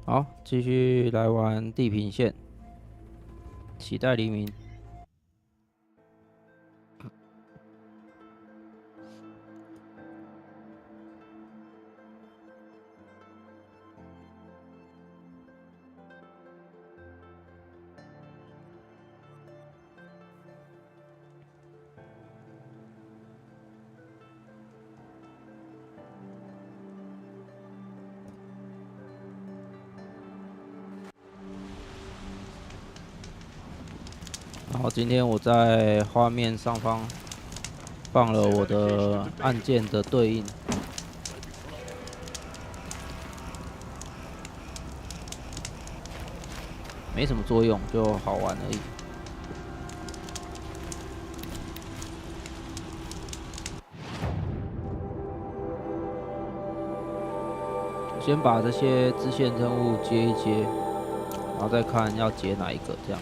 好，继续来玩地平线，期待黎明。然后今天我在画面上方放了我的按键的对应，没什么作用，就好玩而已。先把这些支线任务接一接，然后再看要解哪一个，这样。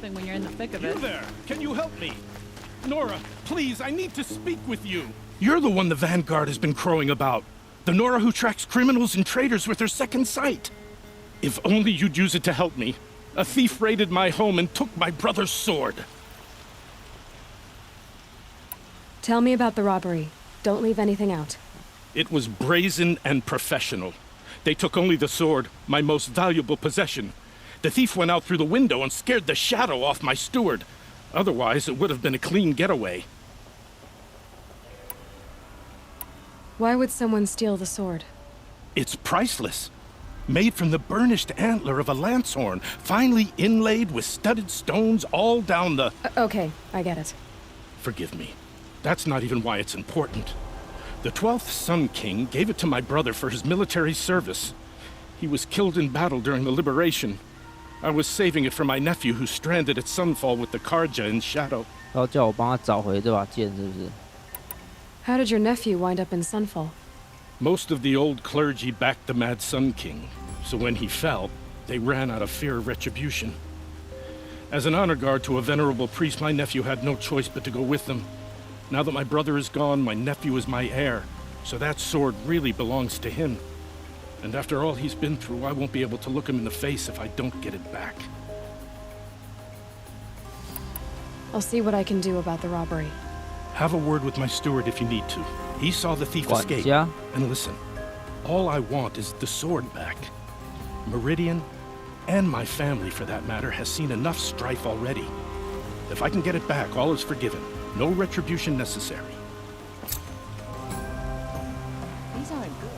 When you're in the thick of it. You there! Can you help me? Nora, please, I need to speak with you. You're the one the Vanguard has been crowing about. The Nora who tracks criminals and traitors with her second sight. If only you'd use it to help me. A thief raided my home and took my brother's sword. Tell me about the robbery. Don't leave anything out. It was brazen and professional. They took only the sword, my most valuable possession. The thief went out through the window and scared the shadow off my steward. Otherwise, it would have been a clean getaway. Why would someone steal the sword? It's priceless. Made from the burnished antler of a lancehorn, finely inlaid with studded stones all down the... Okay, I get it. Forgive me. That's not even why it's important. The 12th Sun King gave it to my brother for his military service. He was killed in battle during the liberation. I was saving it for my nephew who's stranded at Sunfall with the Karja in shadow. 要叫我帮他找回这把剑，是不是？ How did your nephew wind up in Sunfall? Most of the old clergy backed the Mad Sun King, so when he fell, they ran out of fear of retribution. As an honor guard to a venerable priest, my nephew had no choice but to go with them. Now that my brother is gone, my nephew is my heir, so that sword really belongs to him. And after all he's been through, I won't be able to look him in the face if I don't get it back. I'll see what I can do about the robbery. Have a word with my steward if you need to. He saw the thief escape. And listen, all I want is the sword back. Meridian, and my family for that matter, has seen enough strife already. If I can get it back, all is forgiven. No retribution necessary. These aren't good.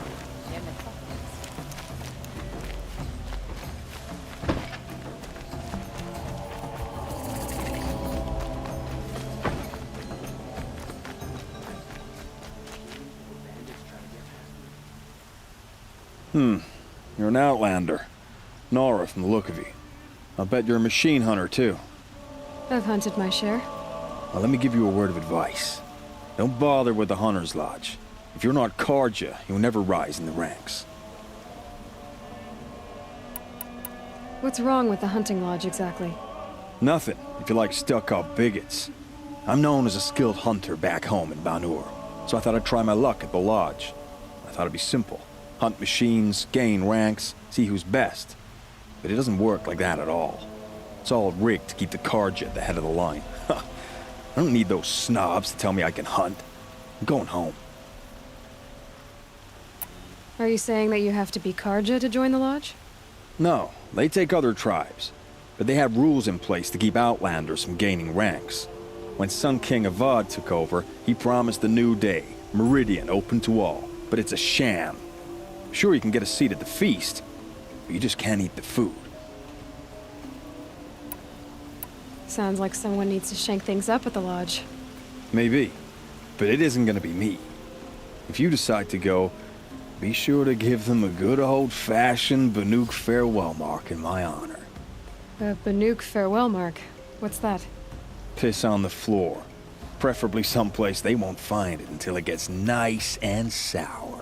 You're an outlander. Nora from the look of you. I'll bet you're a machine hunter, too. I've hunted my share. Well, let me give you a word of advice. Don't bother with the Hunter's Lodge. If you're not Karja, you'll never rise in the ranks. What's wrong with the hunting lodge exactly? Nothing, if you like stuck-up bigots. I'm known as a skilled hunter back home in Banur, so I thought I'd try my luck at the lodge. I thought it'd be simple. Hunt machines, gain ranks, see who's best. But it doesn't work like that at all. It's all rigged to keep the Karja at the head of the line. I don't need those snobs to tell me I can hunt. I'm going home. Are you saying that you have to be Karja to join the lodge? No, they take other tribes. But they have rules in place to keep outlanders from gaining ranks. When Sun King Avad took over, he promised a new day, Meridian open to all. But it's a sham. Sure, you can get a seat at the feast, but you just can't eat the food. Sounds like someone needs to shake things up at the lodge. Maybe, but it isn't gonna be me. If you decide to go, be sure to give them a good old-fashioned Banuk farewell mark in my honor. A Banuk farewell mark? What's that? Piss on the floor. Preferably someplace they won't find it until it gets nice and sour.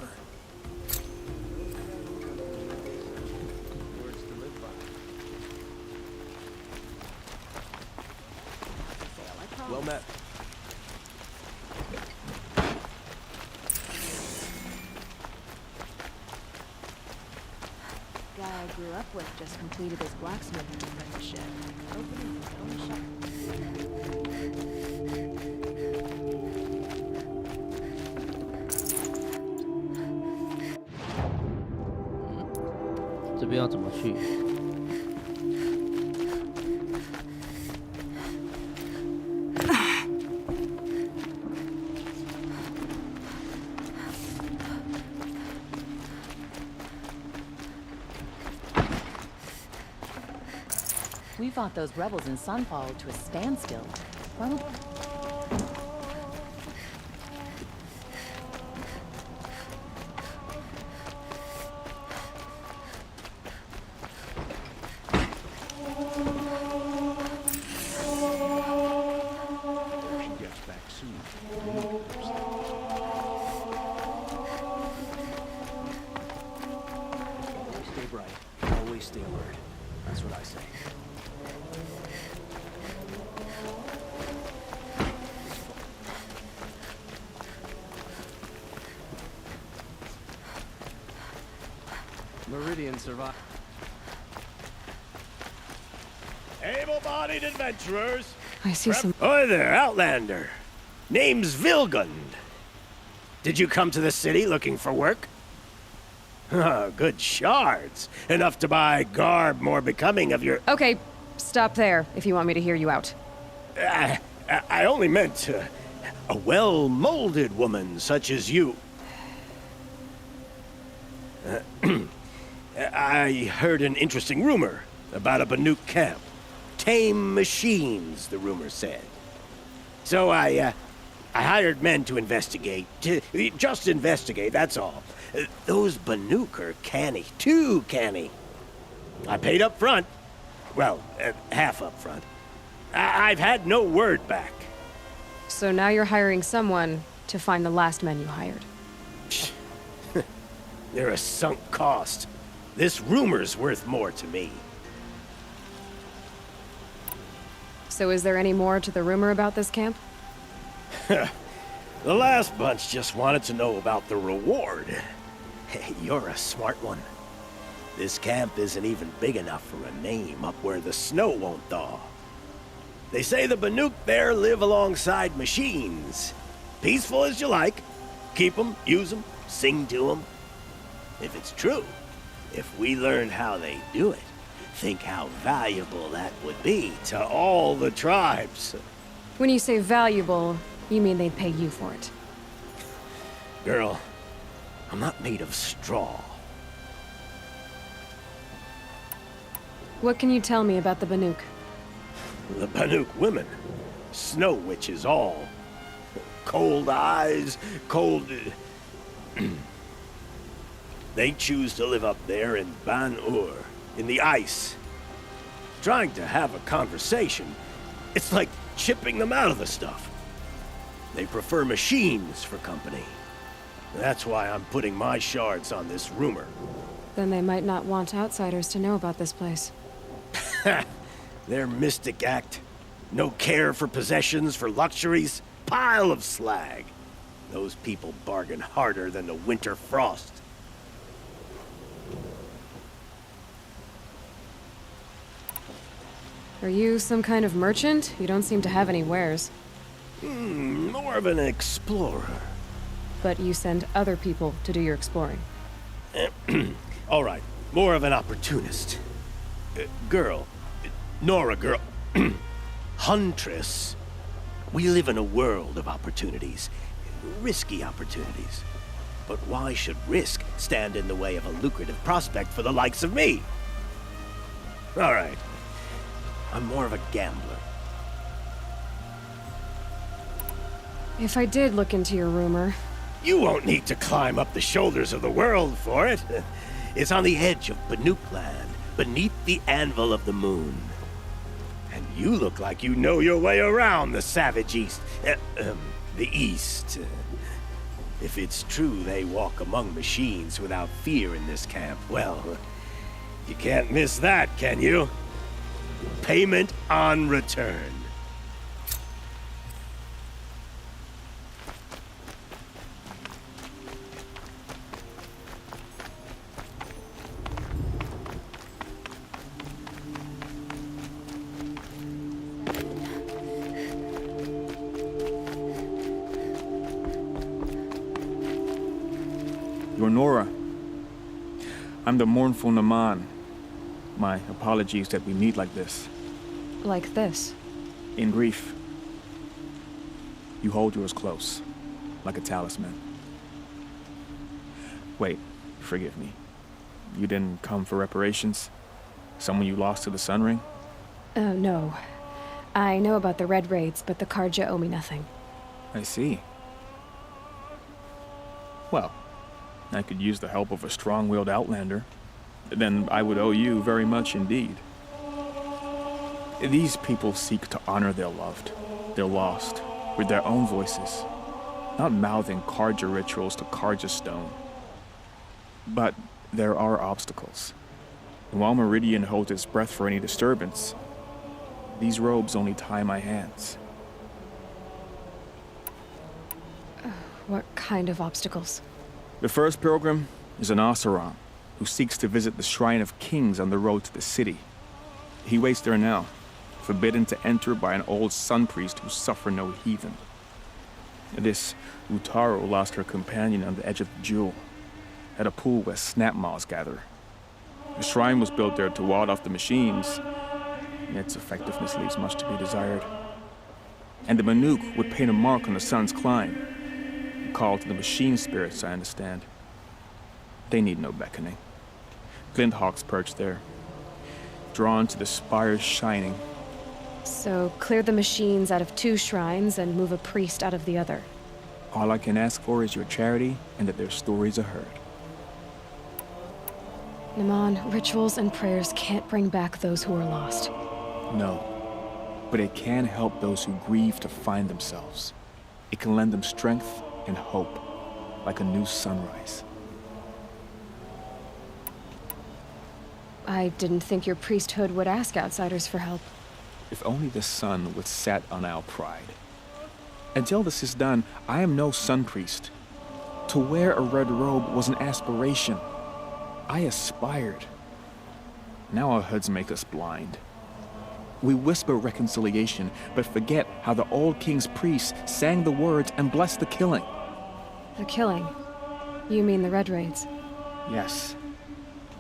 Well met. Guy I grew up with just completed his blacksmithing apprenticeship, opening his own shop.这边要怎么去？ We fought those rebels in Sunfall to a standstill. Why don't... She gets back soon. Stay bright. Always stay alert. That's what I say. Meridian survived. Able-bodied adventurers. I see some. Hi there, Outlander. Name's Vilgund. Did you come to the city looking for work? Good shards. Enough to buy garb more becoming of your... Okay, stop there if you want me to hear you out. I only meant a well-molded woman such as you. I heard an interesting rumor about a Banuk camp. Tame machines, the rumor said. So I hired men to investigate. Just investigate, that's all. Those Banuk are canny, too canny. I paid up front. Well, half up front. I've had no word back. So now you're hiring someone to find the last men you hired. They're a sunk cost. This rumor's worth more to me. So is there any more to the rumor about this camp? The last bunch just wanted to know about the reward. Hey, you're a smart one. This camp isn't even big enough for a name up where the snow won't thaw. They say the Banuk there live alongside machines. Peaceful as you like. Keep them, use them, sing to them. If it's true, if we learn how they do it, think how valuable that would be to all the tribes. When you say valuable, you mean they'd pay you for it. Girl, I'm not made of straw. What can you tell me about the Banuk? The Banuk women, snow witches all. Cold eyes, cold... They choose to live up there in Ban-Ur, in the ice. Trying to have a conversation, it's like chipping them out of the stuff. They prefer machines for company. That's why I'm putting my shards on this rumor. Then they might not want outsiders to know about this place. Their mystic act. No care for possessions, for luxuries. Pile of slag. Those people bargain harder than the winter frost. Are you some kind of merchant? You don't seem to have any wares. More of an explorer. But you send other people to do your exploring. All right, more of an opportunist. Girl. Nora girl. Huntress. We live in a world of opportunities. Risky opportunities. But why should risk stand in the way of a lucrative prospect for the likes of me? All right. I'm more of a gambler. If I did look into your rumor... You won't need to climb up the shoulders of the world for it. It's on the edge of Banuk land, beneath the anvil of the moon. And you look like you know your way around the savage east. The east. If it's true they walk among machines without fear in this camp, well, you can't miss that, can you? Payment on return. You're Nora. I'm the mournful Naman. My apologies that we meet like this. Like this. In grief. You hold yours close, like a talisman. Wait, forgive me. You didn't come for reparations? Someone you lost to the Sun Ring? Oh, no. I know about the Red Raids, but the Karja owe me nothing. I see. Well, I could use the help of a strong-willed outlander. Then I would owe you very much indeed. These people seek to honor their loved, their lost, with their own voices, not mouthing Karja rituals to Karja stone. But there are obstacles. And while Meridian holds its breath for any disturbance, these robes only tie my hands. What kind of obstacles? The first pilgrim is an Oseram who seeks to visit the Shrine of Kings on the road to the city. He waits there now, forbidden to enter by an old sun priest who suffer no heathen. This Utaro lost her companion on the edge of the jewel, at a pool where snap moths gather. The shrine was built there to ward off the machines, and its effectiveness leaves much to be desired. And the Manuk would paint a mark on the sun's climb, a call to the machine spirits, I understand. They need no beckoning. Glint hawks perch there, drawn to the spires shining. So clear the machines out of 2 shrines and move a priest out of the other. All I can ask for is your charity and that their stories are heard. Naman, rituals and prayers can't bring back those who are lost. No, but it can help those who grieve to find themselves. It can lend them strength and hope, like a new sunrise. I didn't think your priesthood would ask outsiders for help. If only the sun would set on our pride. Until this is done, I am no sun priest. To wear a red robe was an aspiration. I aspired. Now our hoods make us blind. We whisper reconciliation, but forget how the old king's priests sang the words and blessed the killing. The killing? You mean the Red Raids? Yes.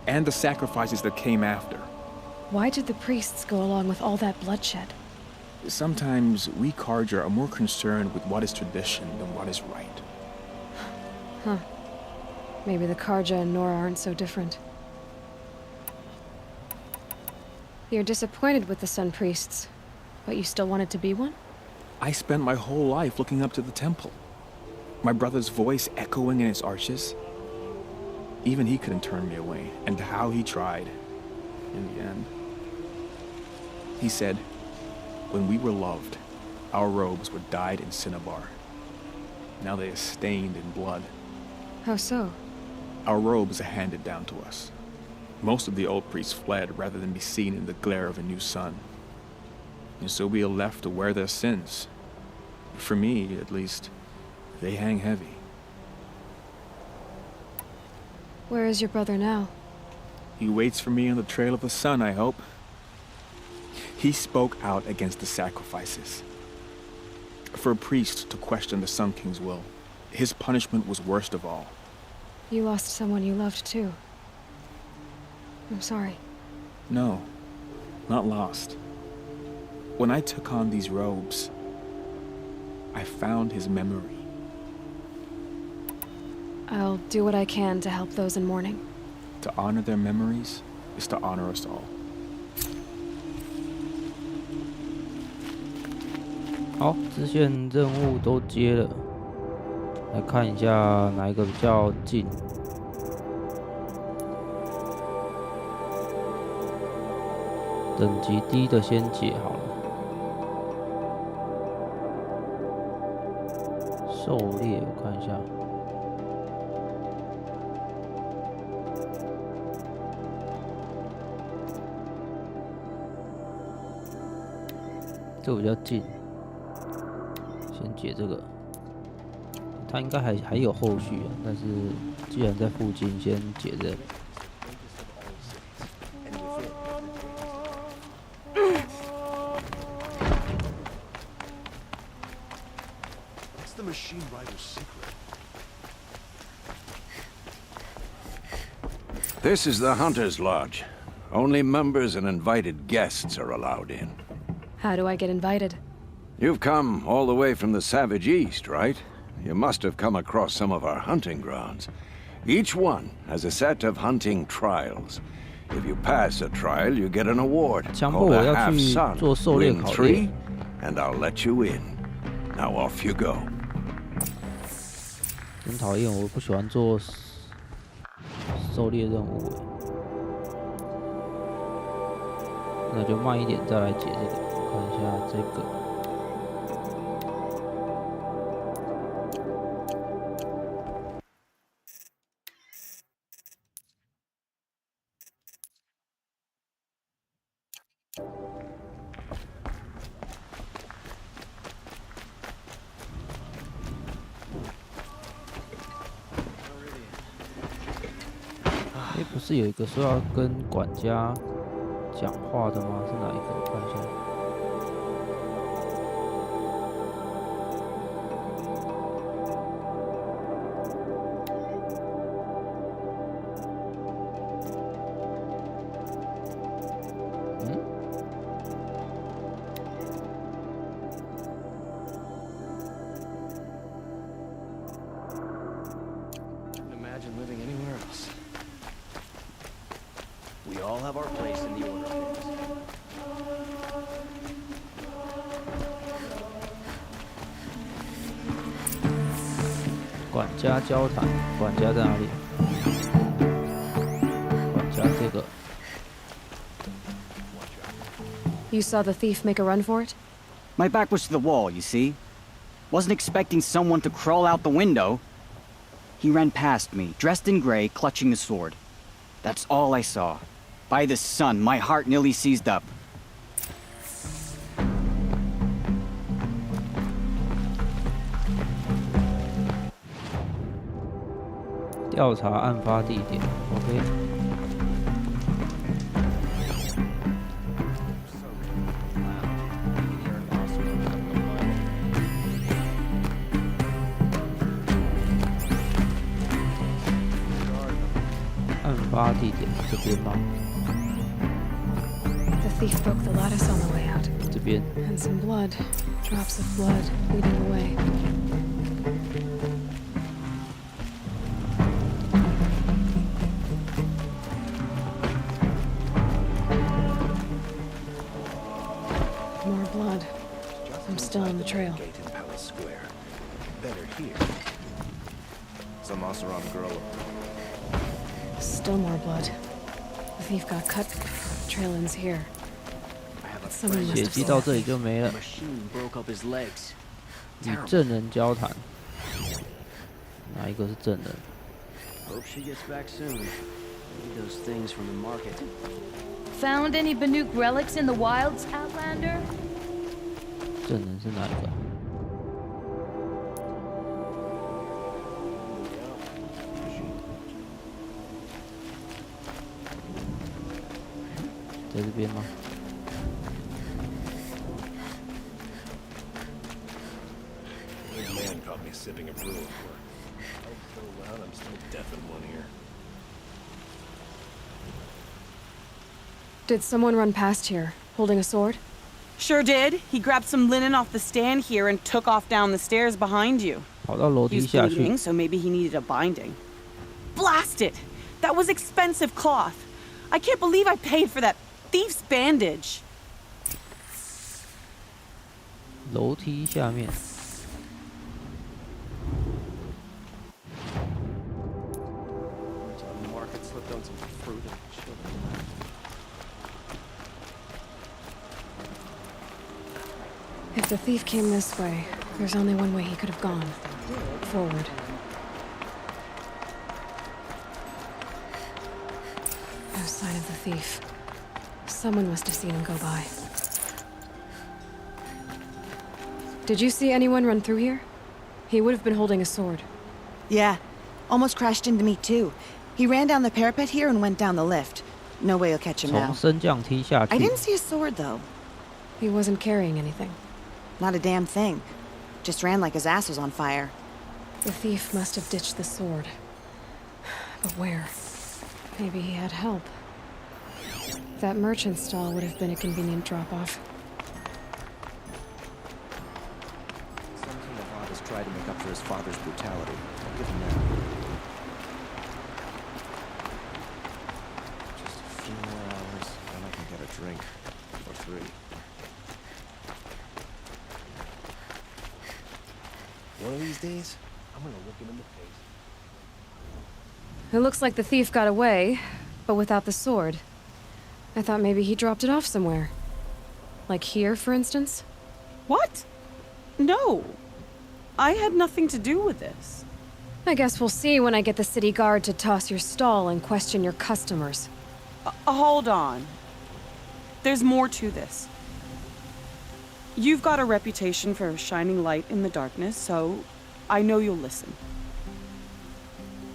And the sacrifices that came after. Why did the priests go along with all that bloodshed? Sometimes we Karja are more concerned with what is tradition than what is right. Huh. Maybe the Karja and Nora aren't so different. You're disappointed with the Sun Priests, but you still wanted to be one? I spent my whole life looking up to the temple. My brother's voice echoing in its arches. Even he couldn't turn me away, and how he tried. In the end. He said, when we were loved, our robes were dyed in cinnabar. Now they are stained in blood. How so? Our robes are handed down to us. Most of the old priests fled rather than be seen in the glare of a new sun. And so we are left to wear their sins. For me, at least, they hang heavy. Where is your brother now? He waits for me on the trail of the sun, I hope. He spoke out against the sacrifices. For a priest to question the Sun King's will, his punishment was worst of all. You lost someone you loved too. I'm sorry. No, not lost. When I took on these robes, I found his memory. I'll do what I can to help those in mourning. To honor their memories is to honor us all. 好，支线任务都接了，来看一下哪一个比较近。等级低的先解好了。狩猎，我看一下。这个比较近，先解这个。它应该还有后续啊，但是既然在附近，先解这个。What's the machine rider's secret? This is the Hunter's Lodge. Only members and invited guests are allowed in. How do I get invited? You've come all the way from the Savage East, right? You must have come across some of our hunting grounds. Each one has a set of hunting trials. If you pass a trial, you get an award called a half-sun. Win 3, and I'll let you in. Now off you go. 真讨厌，我不喜欢做狩猎任务。那就慢一点再来解这个。我看一下这个。 不是有一个说要跟管家讲话的吗？是哪一个？我看一下。Couldn't imagine living anywhere else. We all have our place in the order of things. 管家交谈，管家在哪里？管家这个。You saw the thief make a run for it? My back was to the wall, you see? Wasn't expecting someone to crawl out the window. He ran past me, dressed in gray, clutching the sword. That's all I saw. By the sun, my heart nearly seized up. 调查案发地点 ，OK。案发地点这边吗？ The thief broke the lattice on the way out. 这边。 And some blood. Drops of blood leading the way. More blood. I'm still on the trail. Gate in Palace Square. Better here. Some Oseram girl. Still more blood. The thief got cut. Trail ends here. Someone must 血 have 迹到这里就没了。 Machine broke up his legs. 与证人交谈，哪一个是证人？ Hope she gets back soon. Need those things from the market. Found any Banuk relics in the wilds, Outlander? 证人是哪一个？在这边吗？ Man caught me sipping a brew. So loud, I'm still deaf in one ear. Did someone run past here, holding a sword? Sure did. He grabbed some linen off the stand here and took off down the stairs behind you. 跑到楼梯 He's 下去。 bleeding, so maybe he needed a binding. Blast it! That was expensive cloth. I can't believe I paid for that thief's bandage. 楼梯下面。 Market slipped on some fruit and children. If the thief came this way, there's only one way he could have gone. Forward. No sign of the thief. Someone must have seen him go by. Did you see anyone run through here? He would have been holding a sword. Yeah. Almost crashed into me, too. He ran down the parapet here and went down the lift. No way you'll catch him 从 now. 升降梯下 I 去。 didn't see a sword, though. He wasn't carrying anything. Not a damn thing. Just ran like his ass was on fire. The thief must have ditched the sword. But where? Maybe he had help. That merchant stall would have been a convenient drop-off. Something Avad has tried to make up for his father's brutality. I'll give him that. Just a few more hours, then I can get a drink. Or 3. One of these days, I'm gonna look him in the face. It looks like the thief got away, but without the sword. I thought maybe he dropped it off somewhere. Like here, for instance? What? No. I had nothing to do with this. I guess we'll see when I get the city guard to toss your stall and question your customers. Hold on. There's more to this. You've got a reputation for shining light in the darkness, so I know you'll listen.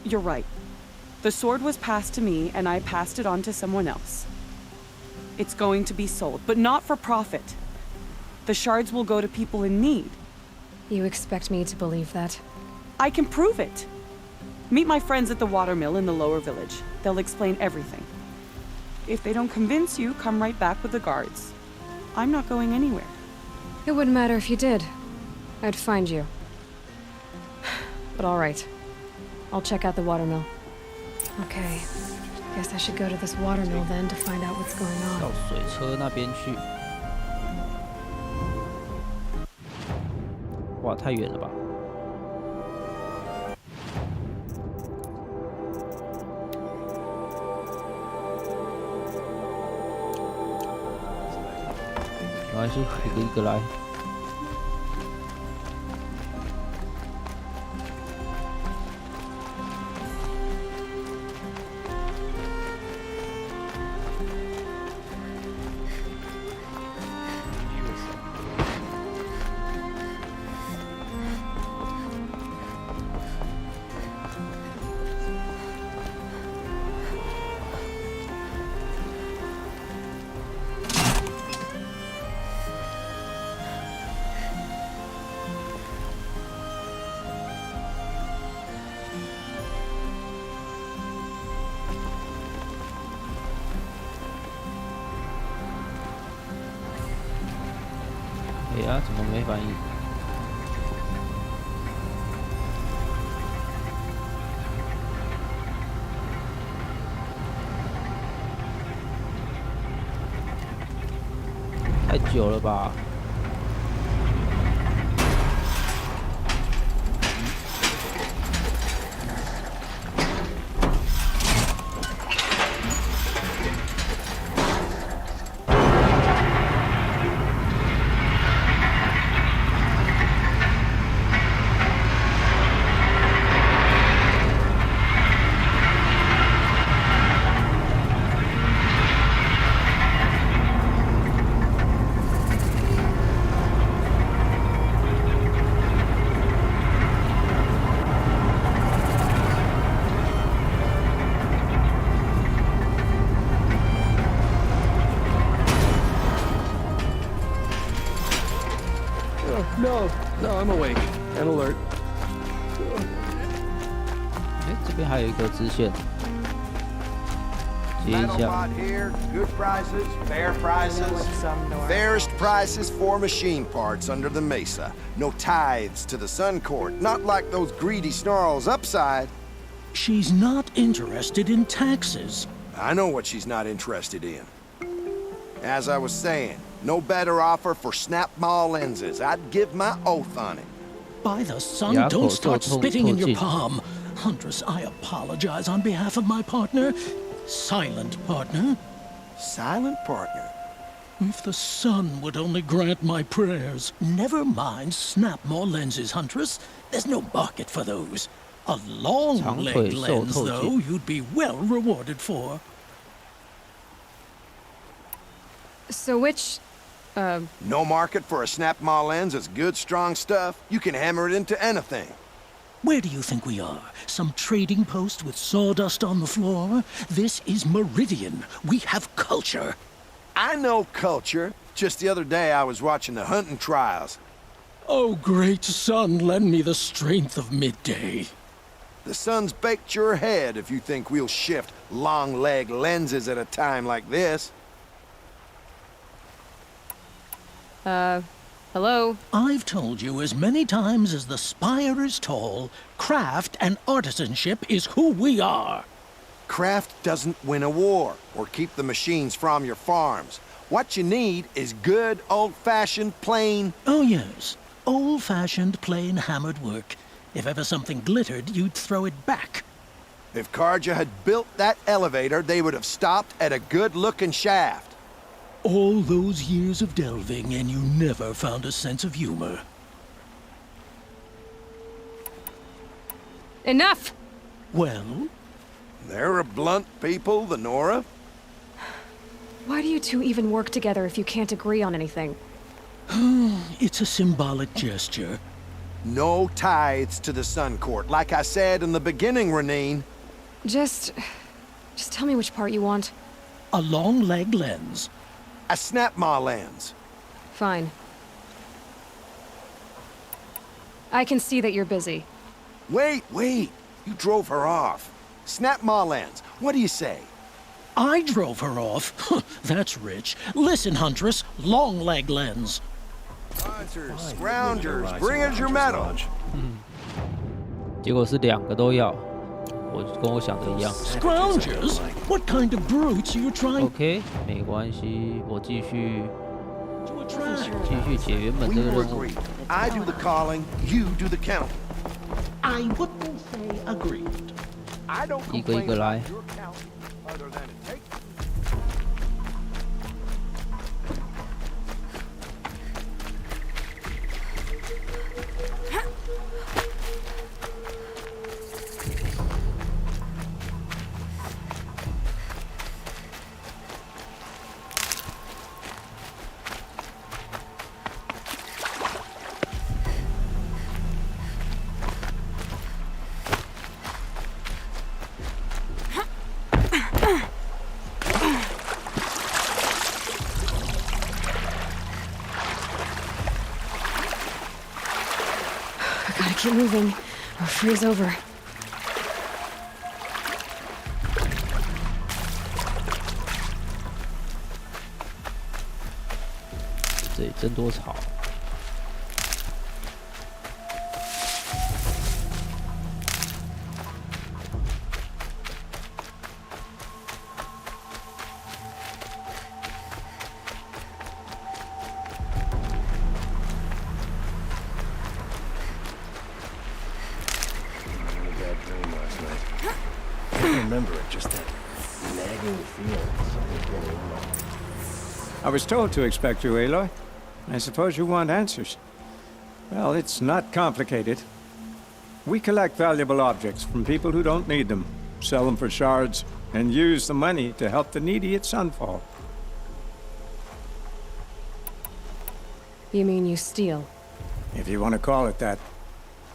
You're right. The sword was passed to me, and I passed it on to someone else. It's going to be sold, but not for profit. The shards will go to people in need. You expect me to believe that? I can prove it. Meet my friends at the watermill in the lower village. They'll explain everything. If they don't convince you, come right back with the guards. I'm not going anywhere. It wouldn't matter if you did. I'd find you. But all right. I'll check out the watermill. Okay. Guess I should go to this watermill then to find out what's going 到 on. 水车那边去。哇，太远了吧！没关系，一个一个来。哎呀，怎么没反应？太久了吧？No, I'm awake and alert. 哎，这边还有一个支线，接一下。 Here, good prices, fair prices, fairest prices for machine parts under the mesa. No tithes to the Sun Court, not like those greedy snarls upside. She's not interested in taxes. I know what she's not interested in. As I was saying, no better offer for snap mall lenses. I'd give my oath on it. By the sun, don't start spitting in your palm. Huntress, I apologize on behalf of my partner. Silent partner. Silent partner? If the sun would only grant my prayers. Never mind snap more lenses, Huntress. There's no market for those. A long-leg lens, though, you'd be well rewarded for. So which, No market for a snap mall lens is good, strong stuff. You can hammer it into anything. Where do you think we are? Some trading post with sawdust on the floor? This is Meridian. We have culture. I know culture. Just the other day I was watching the hunting trials. Oh, great sun, lend me the strength of midday. The sun's baked your head if you think we'll shift long-leg lenses at a time like this. Hello? I've told you as many times as the spire is tall, craft and artisanship is who we are. Craft doesn't win a war or keep the machines from your farms. What you need is good, old-fashioned, plain... Oh, yes. Old-fashioned, plain hammered work. If ever something glittered, you'd throw it back. If Karja had built that elevator, they would have stopped at a good-looking shaft. All those years of delving, and you never found a sense of humor. Enough! Well? They're a blunt people, the Nora. Why do you two even work together if you can't agree on anything? It's a symbolic gesture. No tithes to the Sun Court, like I said in the beginning, Renine. Just tell me which part you want. A long-leg lens. A snap-maw lens. Fine. I can see that you're busy. Wait. You drove her off. Snap-maw lens. What do you say? I drove her off? That's rich. Listen, Huntress, long-leg lens. Sponsors, scroungers, bring us your medal. 结果是2个都要，我跟我想的一样。Scroungers? What kind of brutes are you trying? OK， 没关系，我继续解原本这个任务。I do the calling, you do the counting. I wouldn't say agreed. 一个一个来。Keep moving, or freeze over. 这里真多草。I was told to expect you, Aloy. I suppose you want answers. Well, it's not complicated. We collect valuable objects from people who don't need them, sell them for shards, and use the money to help the needy at Sunfall. You mean you steal? If you want to call it that.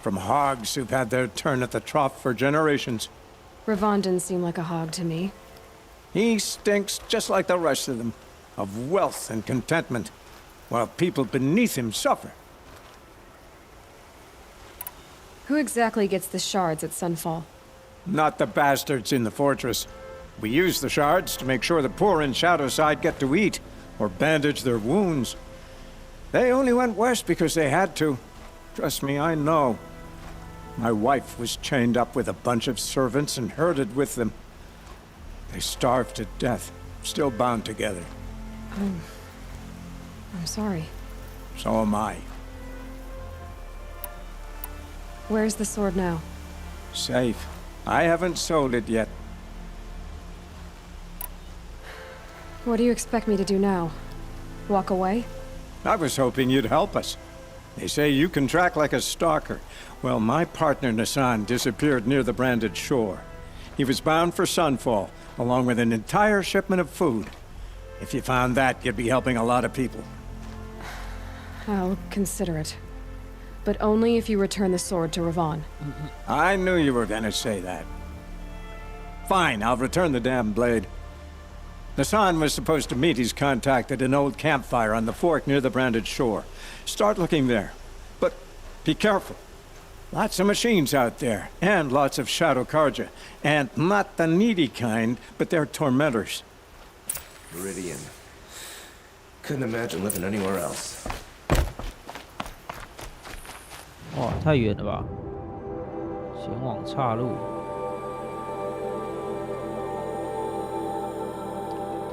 From hogs who've had their turn at the trough for generations. Ravon didn't seem like a hog to me. He stinks just like the rest of them, of wealth and contentment, while people beneath him suffer. Who exactly gets the shards at Sunfall? Not the bastards in the fortress. We use the shards to make sure the poor in Shadowside get to eat, or bandage their wounds. They only went west because they had to. Trust me, I know. My wife was chained up with a bunch of servants and herded with them. They starved to death, still bound together. I'm sorry. So am I. Where's the sword now? Safe. I haven't sold it yet. What do you expect me to do now? Walk away? I was hoping you'd help us. They say you can track like a stalker. Well, my partner Nassan disappeared near the branded shore. He was bound for Sunfall, along with an entire shipment of food. If you found that, you'd be helping a lot of people. I'll consider it. But only if you return the sword to Ravon. I knew you were gonna say that. Fine, I'll return the damn blade. Nassan was supposed to meet his contact at an old campfire on the fork near the branded shore. Start looking there. But be careful. Lots of machines out there, and lots of shadow carja. And not the needy kind, but they're tormentors. Meridian. Couldn't imagine living anywhere else. 哇，太远了吧！前往岔路，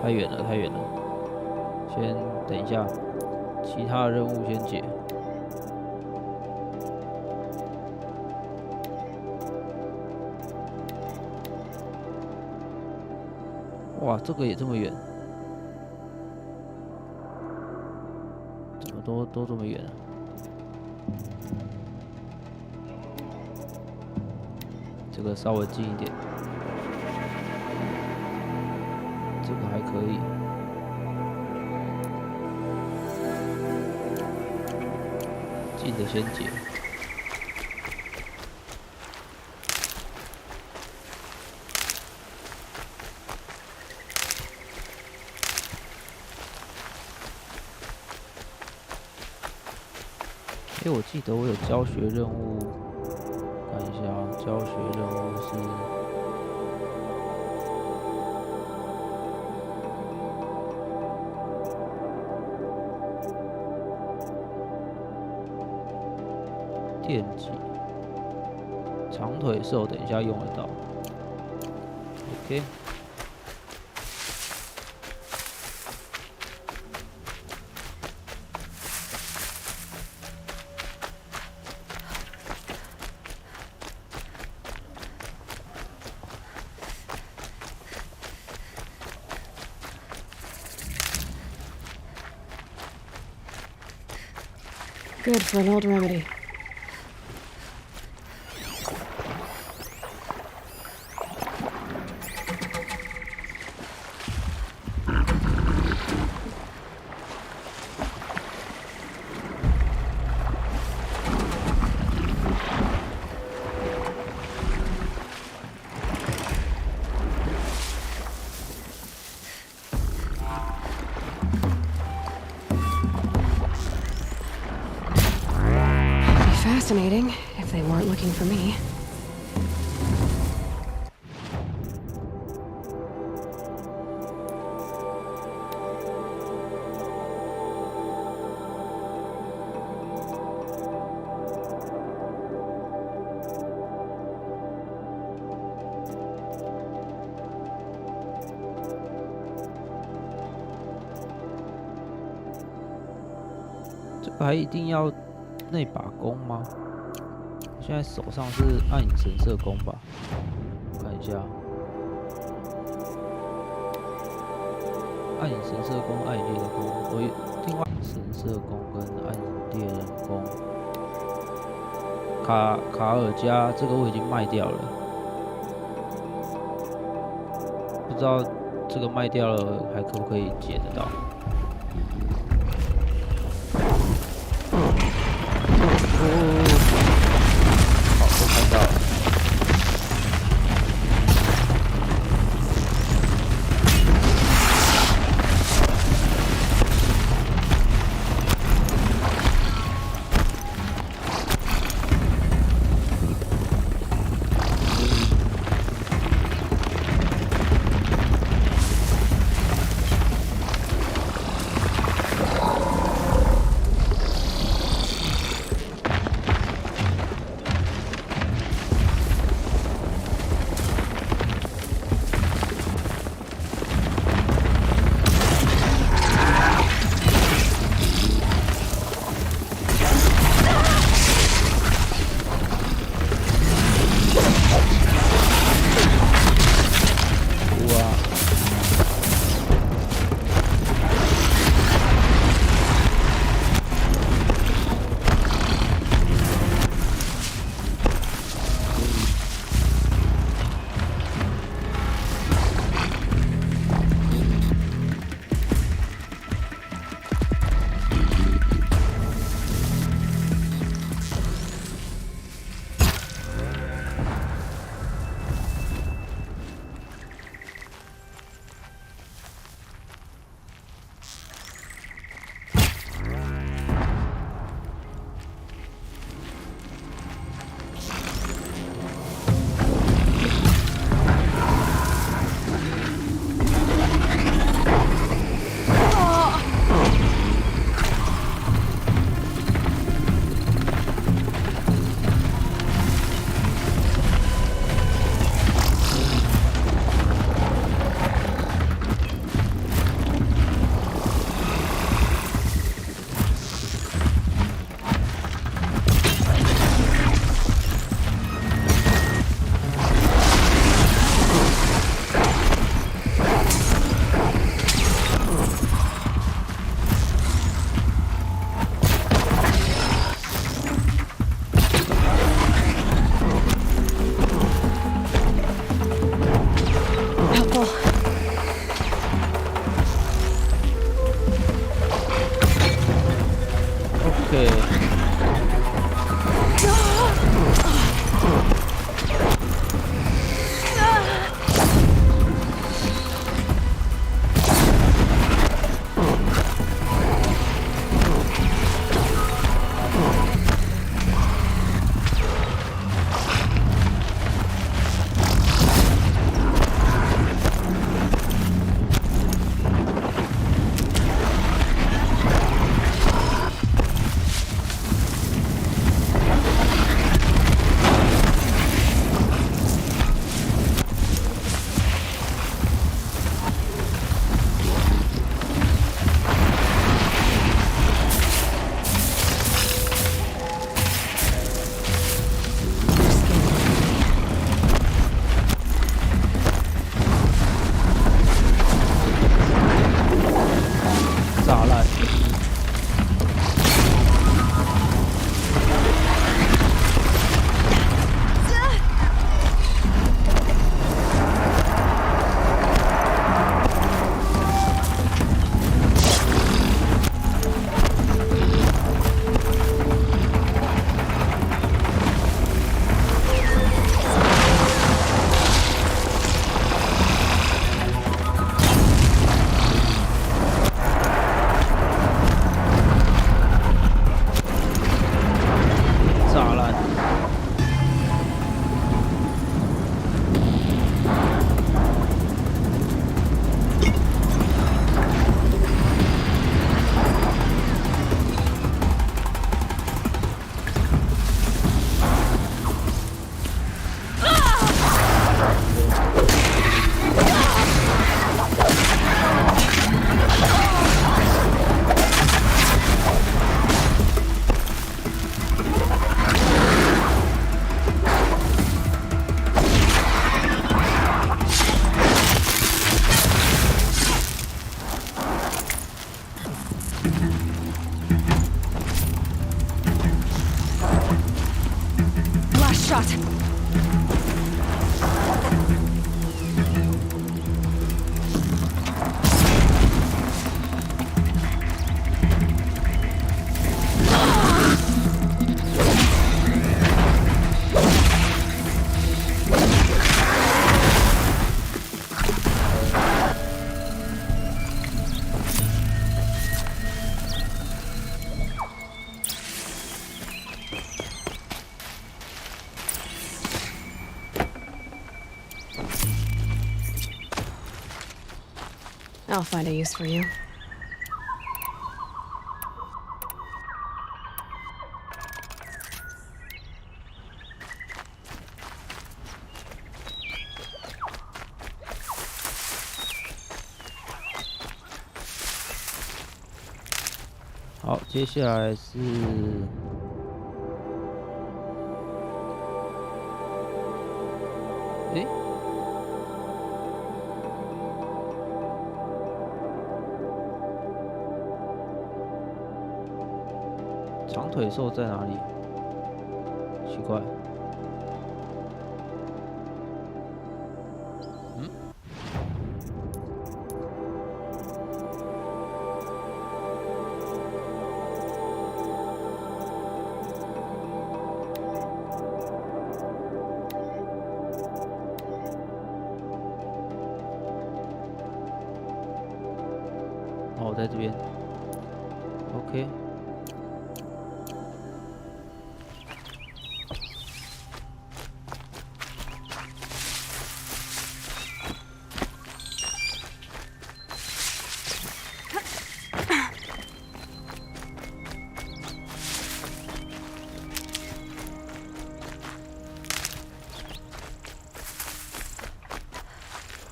太远了，太远了。先等一下，其他的任务先解。哇，这个也这么远，怎么都这么远啊？这个稍微近一点，这个还可以。近的先解。我记得我有教学任务，看一下啊，教学任务是电击长腿兽，等一下用得到。OK。Good for an old remedy. Fascinating, if they weren't looking for me.这个还一定要那把弓吗？我现在手上是暗影神射弓吧？我看一下，暗影神射弓、暗影猎人弓，我有另外神射弓跟暗影猎人弓。卡尔加这个我已经卖掉了，不知道这个卖掉了还可不可以解得到？好，都看到了。shot. I'll find a use for you. "好，接下来是诶。长腿兽在哪里？奇怪。嗯？哦，在这边。OK。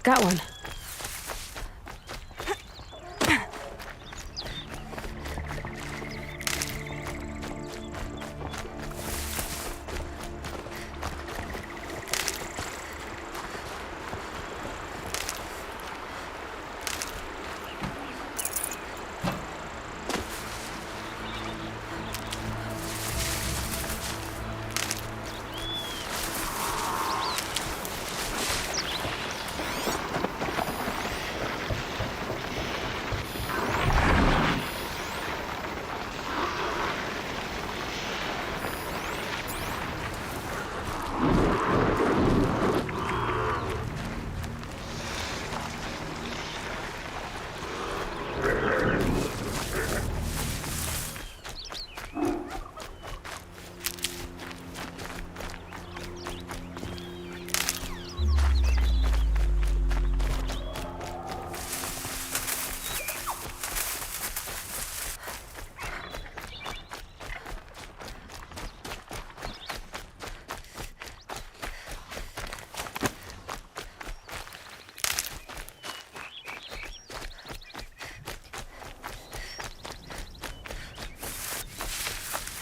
Got one.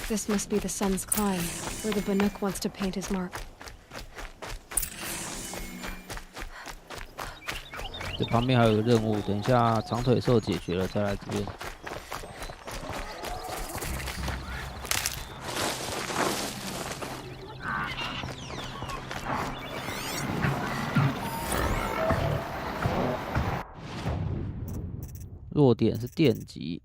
This must be the sun's climb, where the Banuk wants to paint his mark. 这旁边还有个任务，等一下长腿兽解决了再来这边。弱点是电击。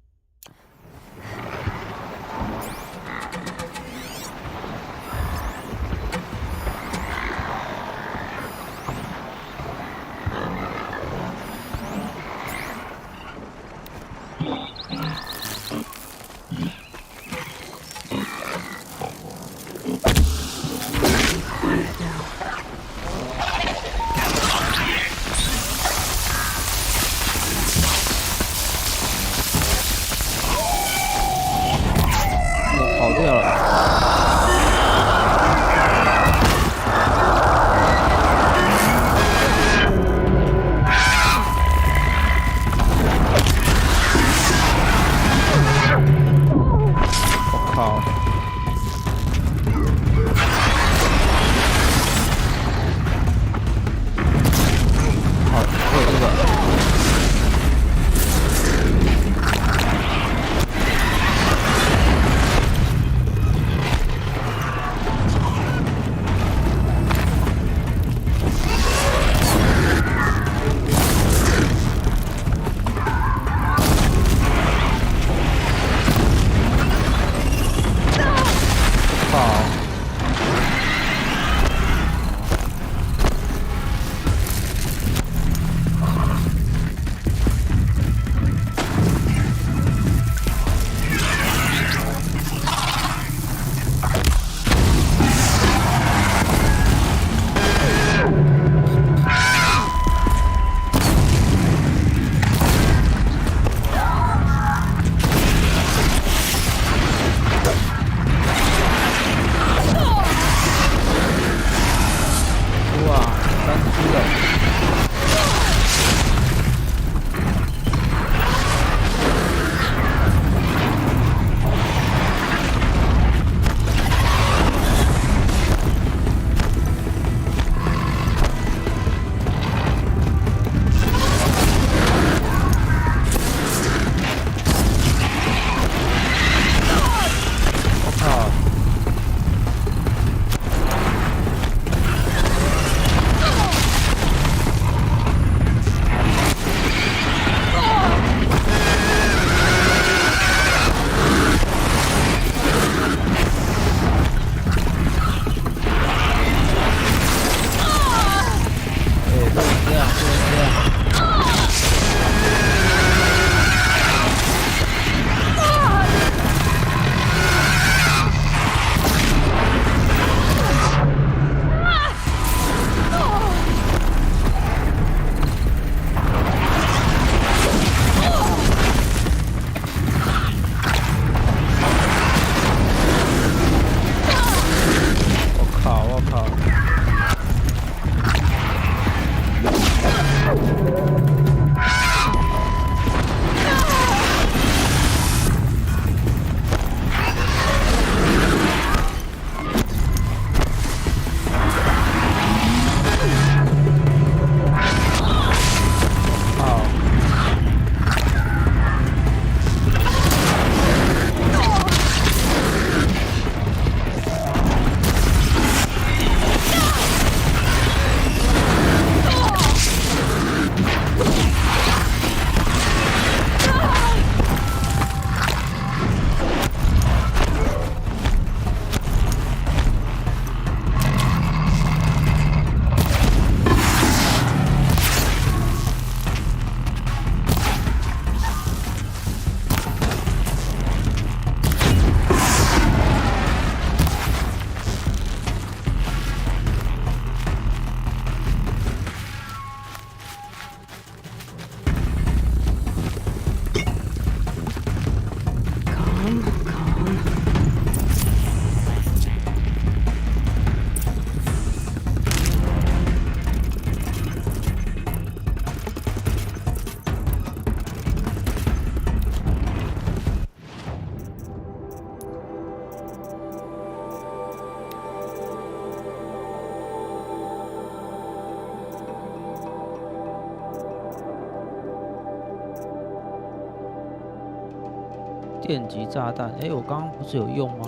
电击炸弹，我刚刚不是有用吗？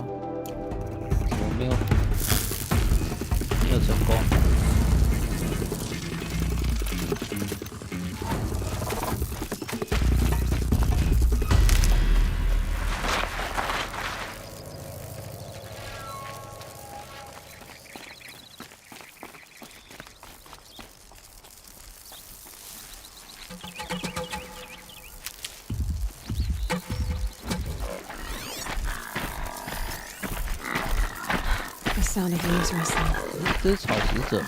怎么没有成功？Sound of leaves rustling. 这是草食者。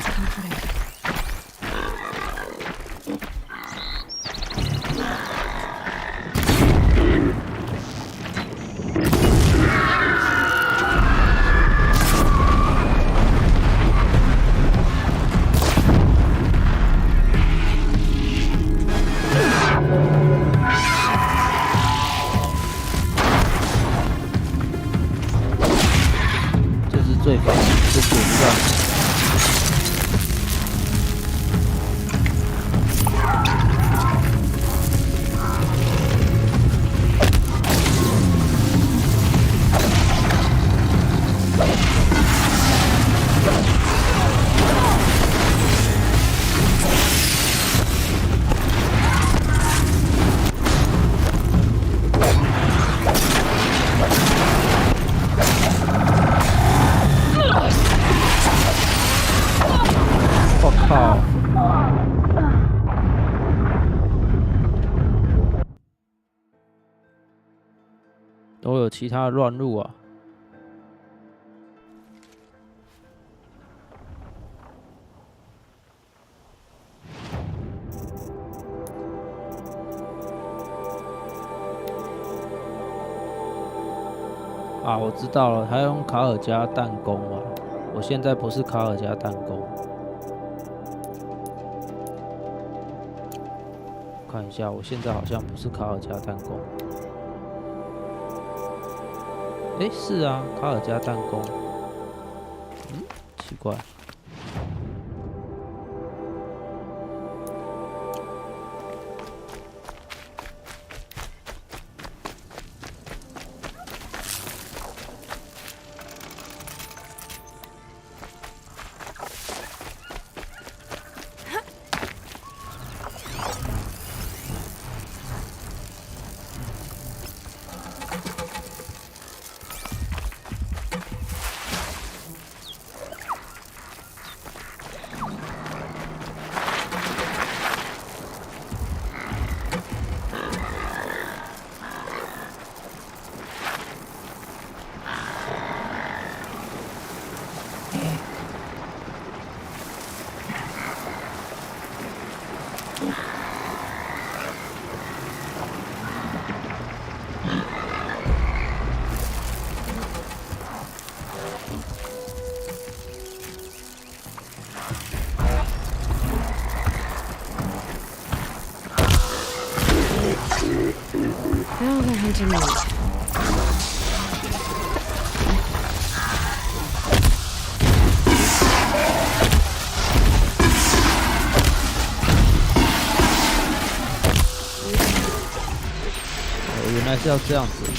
最烦是滚上。都有其他的乱入啊！啊，我知道了，他用卡尔加弹弓啊！我现在不是卡尔加弹弓，看一下，我现在好像不是卡尔加弹弓。是啊，卡尔加弹弓。奇怪。Now they're hunting me. Oh, 原来是要这样子，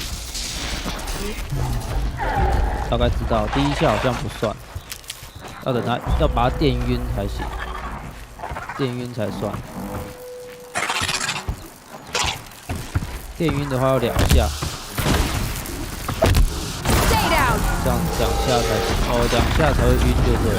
大概知道，第一下好像不算，要等它要把它电晕才行，电晕才算。电晕的话要2下，这样2下才行。哦，2下才会晕，对不对？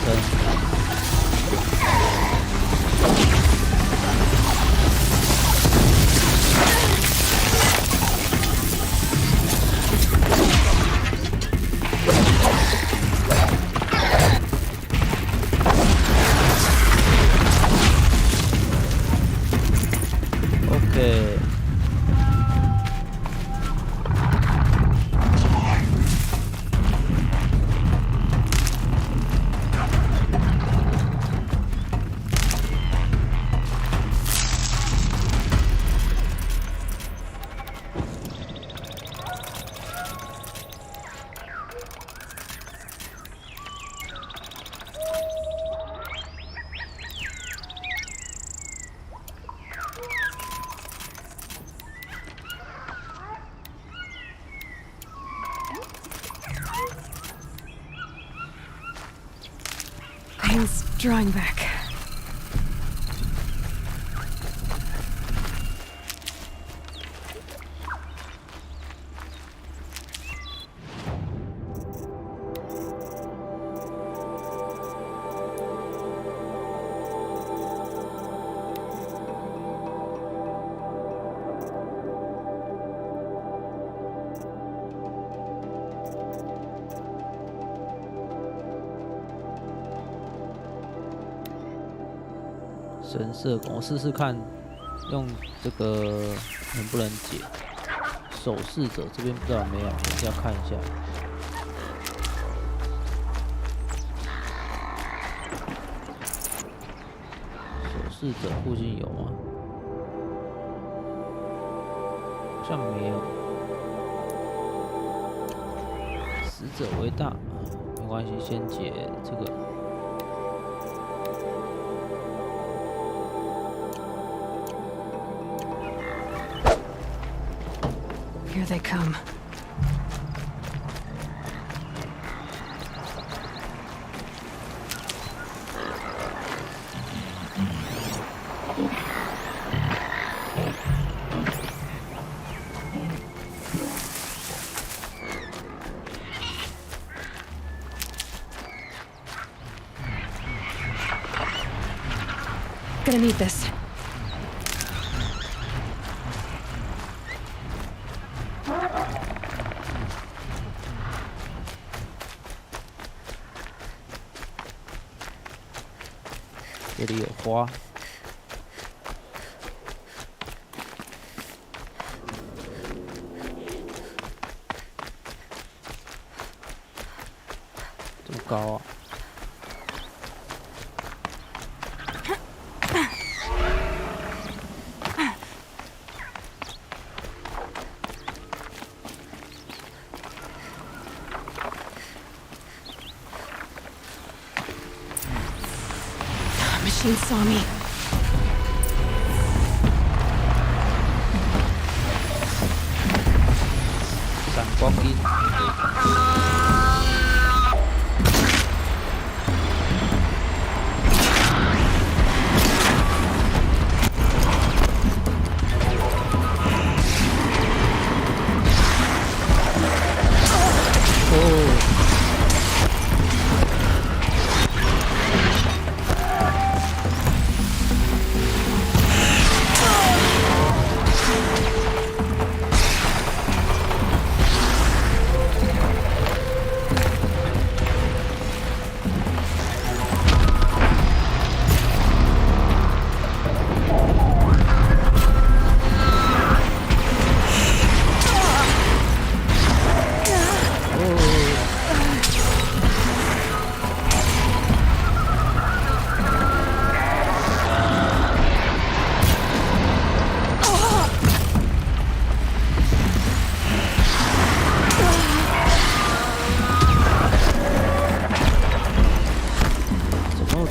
OK。Pain's drawing back.神社宫，我试试看，用这个能不能解。守侍者这边不知道有没有，要看一下。守侍者附近有吗？好像没有。死者为大，没关系，先解这个。 Here they come. Gonna need this. 这里有花。这么高啊！ Machine saw me. Oh.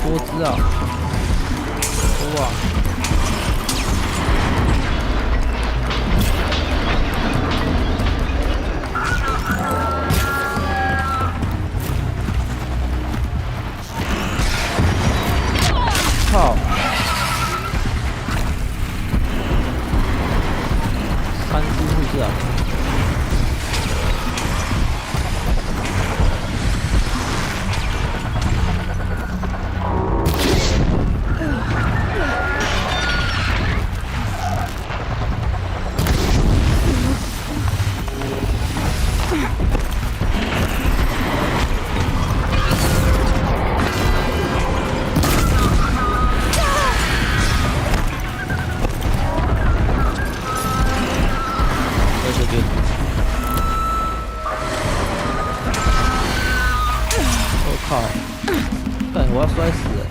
多只啊！哇！靠！3只是不是啊？ Come 我靠！干，我要摔死了！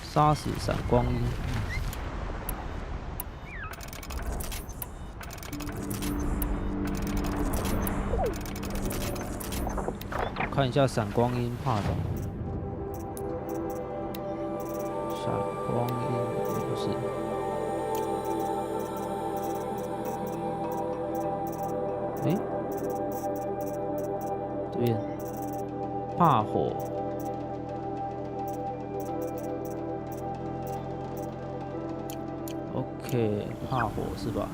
杀死闪光鹰。看一下闪光鹰怕什么？闪光鹰不是。诶，这边怕火。OK， 怕火是吧？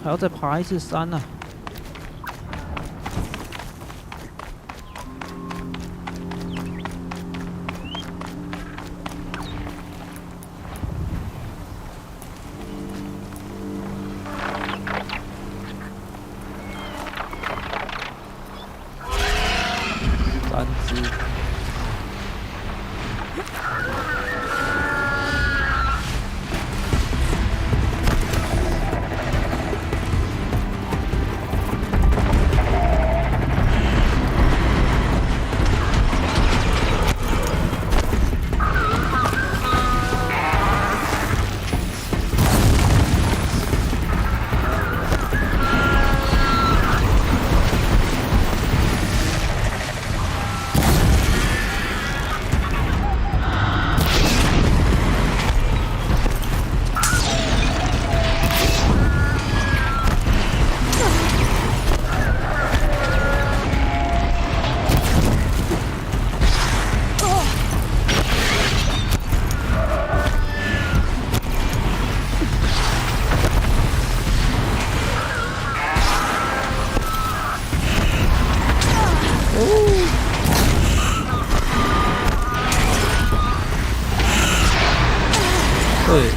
还要再爬一次山呢、3只。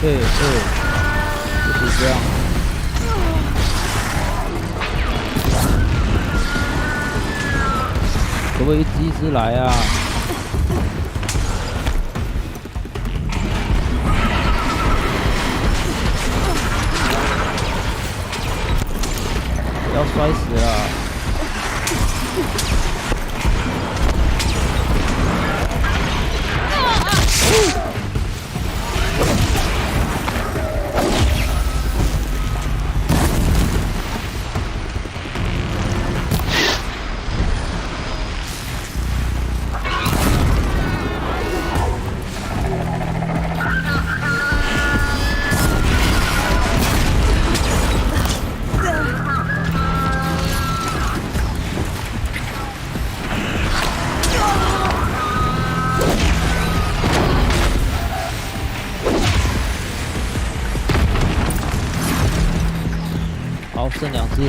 对，就是这样。可不可以一只来啊？不要摔死了！好，剩2只。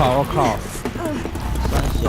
我靠！三小。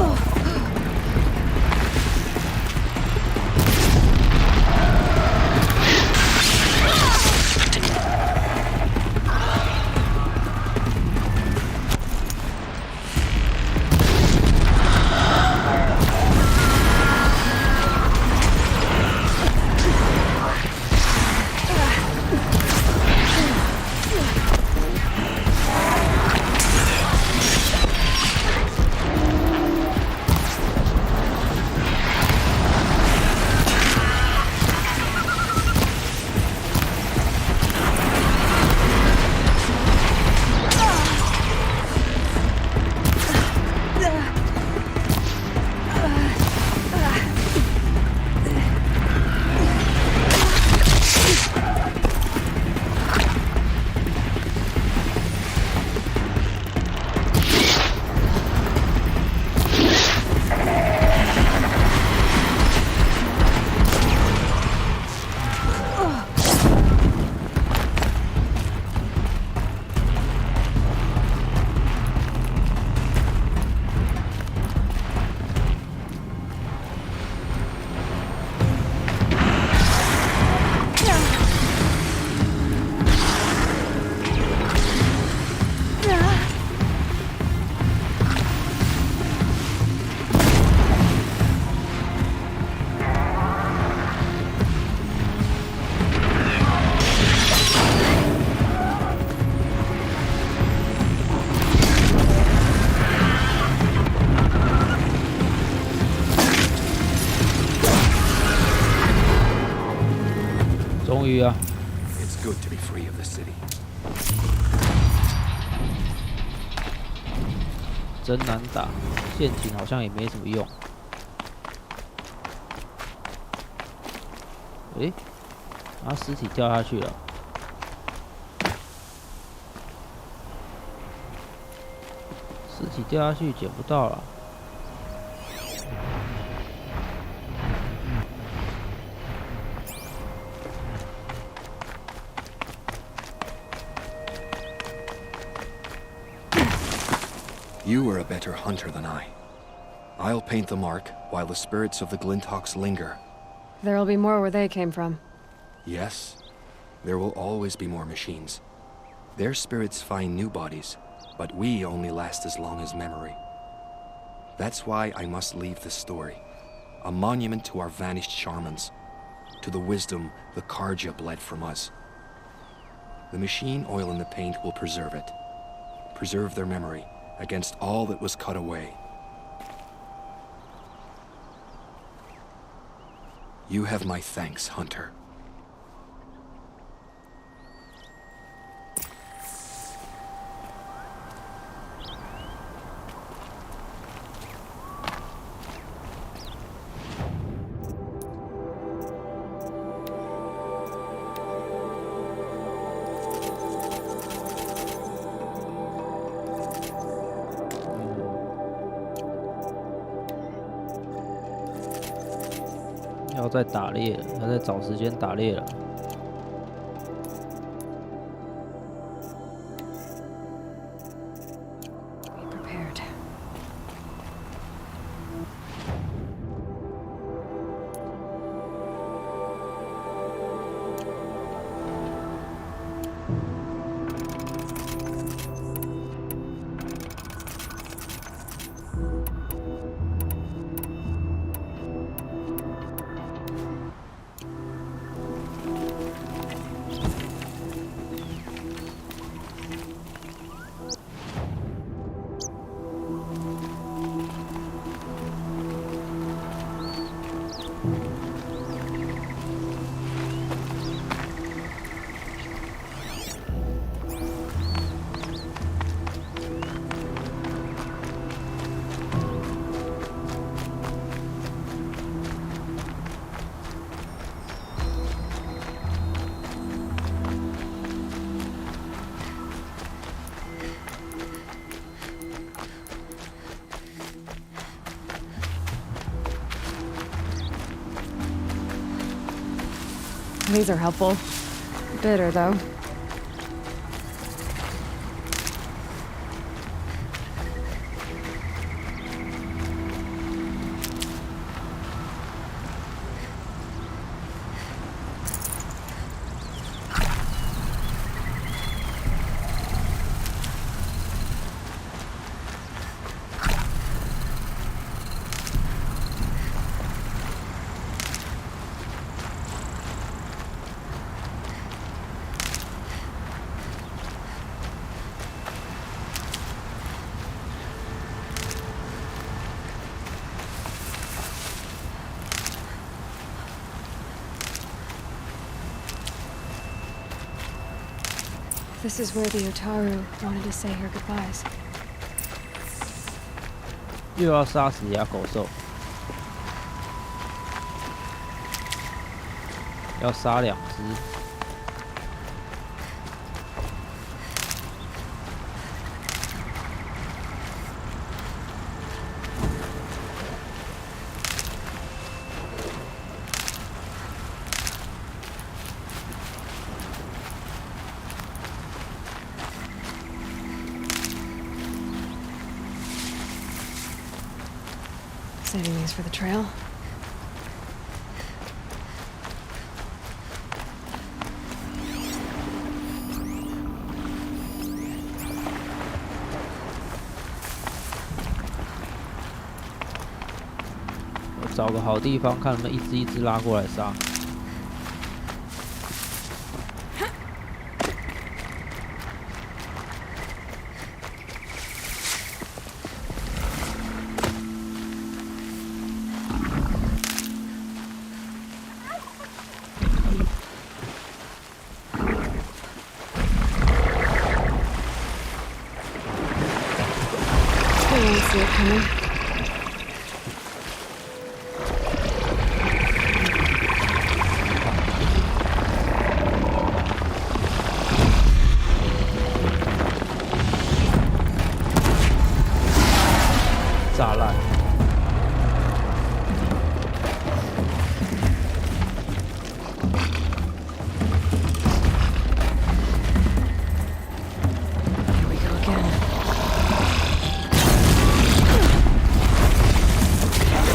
good to be free of the city. 真难打，陷阱好像也没什么用。诶，然后尸体掉下去了。尸体掉下去捡不到了。You are a better hunter than I. I'll paint the mark while the spirits of the Glinthawks linger. There'll be more where they came from. Yes, there will always be more machines. Their spirits find new bodies, but we only last as long as memory. That's why I must leave this story, a monument to our vanished shamans, to the wisdom the Karja bled from us. The machine oil in the paint will preserve it, preserve their memory against all that was cut away. You have my thanks, Hunter. 要再打猎了，要再找时间打猎了。Be prepared. These are helpful. Bitter, though. This is where the Otaru wanted to say her goodbyes. 又要杀死牙狗兽，要杀2只。Saving these for the trail.我找个好地方，看能不能一只一只拉过来杀。see it coming. 炸烂。Here we go again.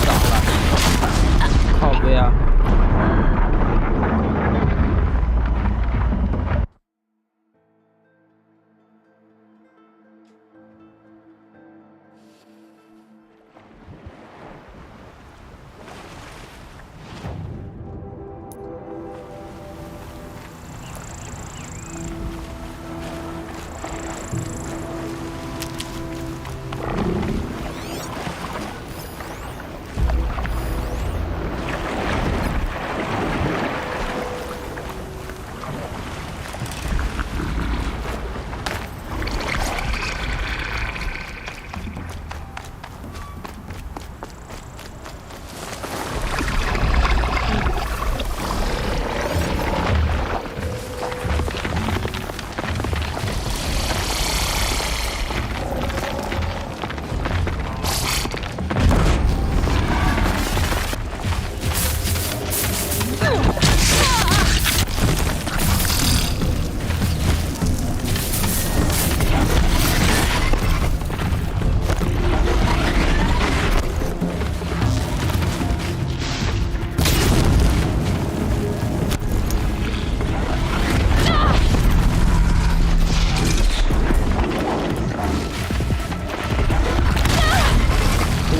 炸烂！靠背啊！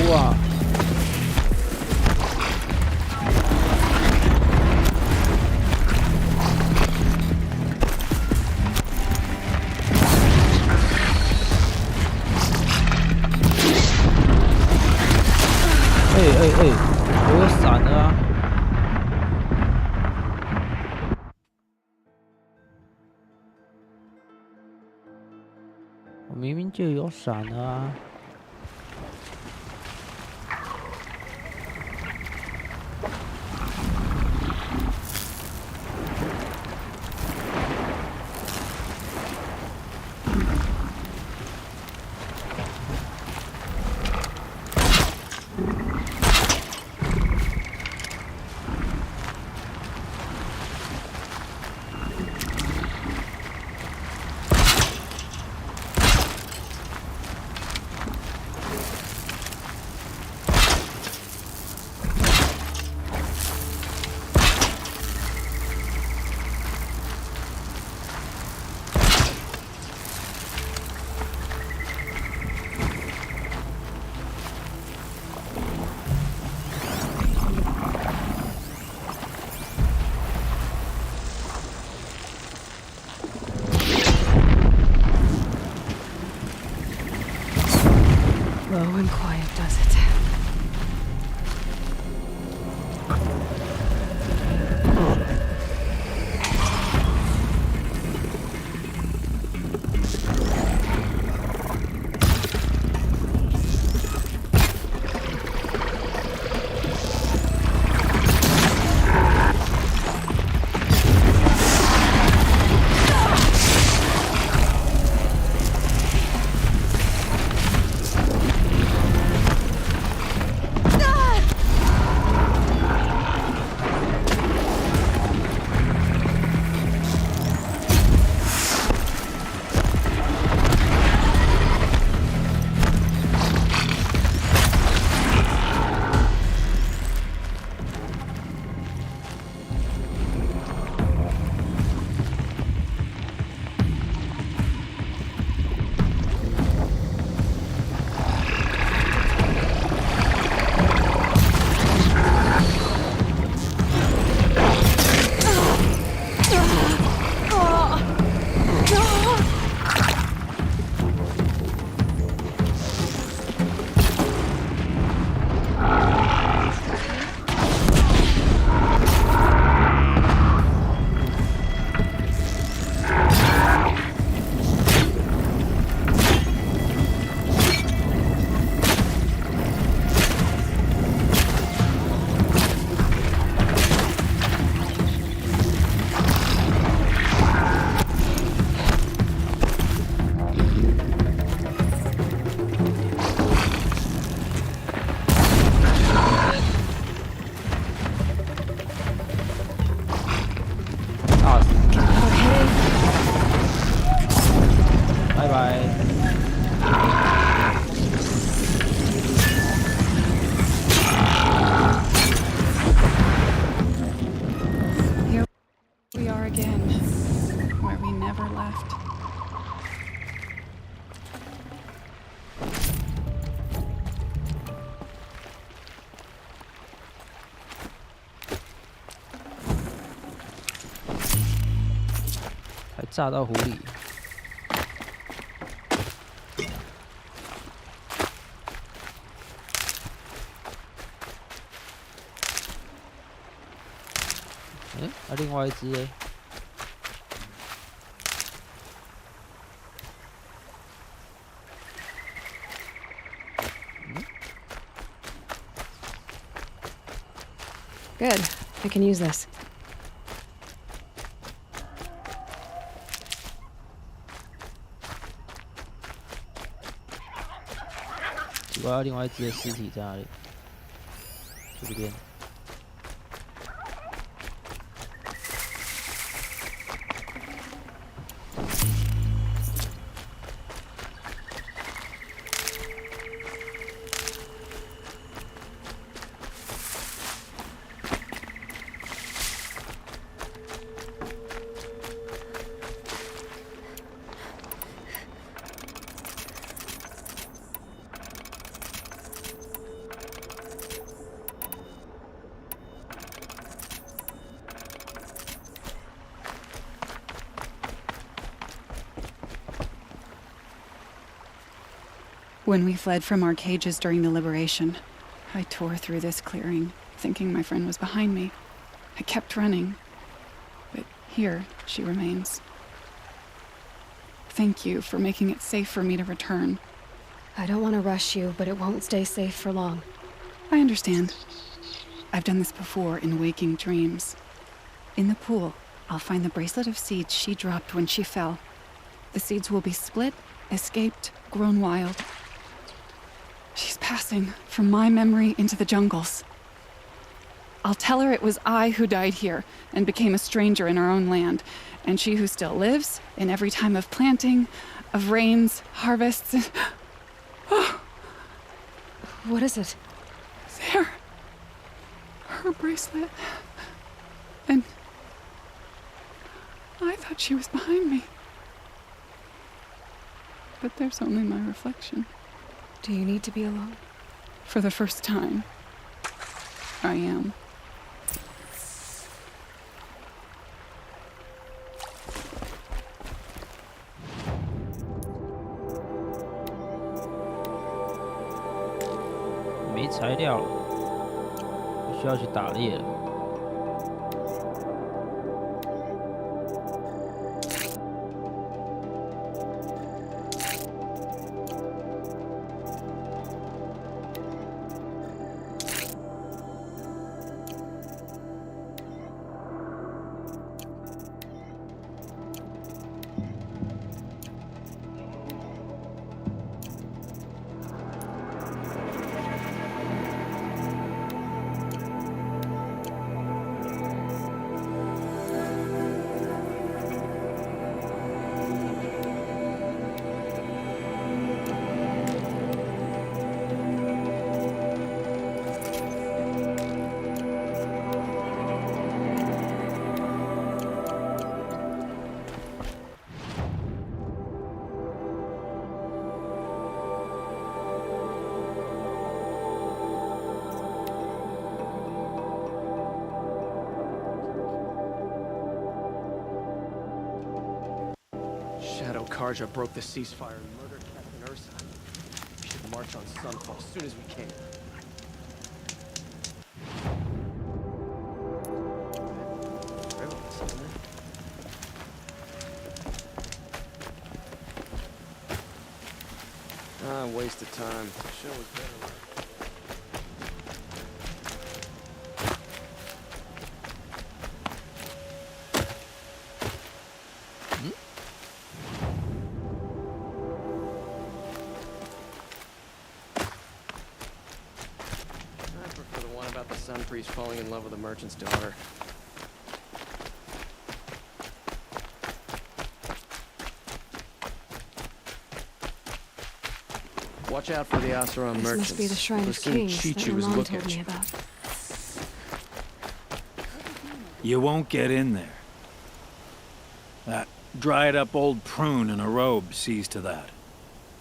哇！我有闪了啊！我明明就有闪了啊！Low and quiet does it. 还炸到湖里。另外一只哎。Good. I can use this.奇怪，另外一只的尸体在哪里？这边。When we fled from our cages during the liberation, I tore through this clearing, thinking my friend was behind me. I kept running, but here she remains. Thank you for making it safe for me to return. I don't want to rush you, but it won't stay safe for long. I understand. I've done this before in waking dreams. In the pool, I'll find the bracelet of seeds she dropped when she fell. The seeds will be split, escaped, grown wild. She's passing from my memory into the jungles. I'll tell her it was I who died here and became a stranger in our own land, and she who still lives in every time of planting, of rains, harvests, and... Oh. What is it? There. Her bracelet. And... I thought she was behind me. But there's only my reflection. Do you need to be alone? For the first time, I am.没材料了，我需要去打猎了。Karja broke the ceasefire and murdered Captain Ursa. We should march on Sunfall as soon as we can. Waste of time. The show was better. Priest falling in love with a merchant's daughter. Watch out for the Asaran merchants. This must be the Shrine of Kings that your mom told me about. You won't get in there. That dried-up old prune in a robe sees to that.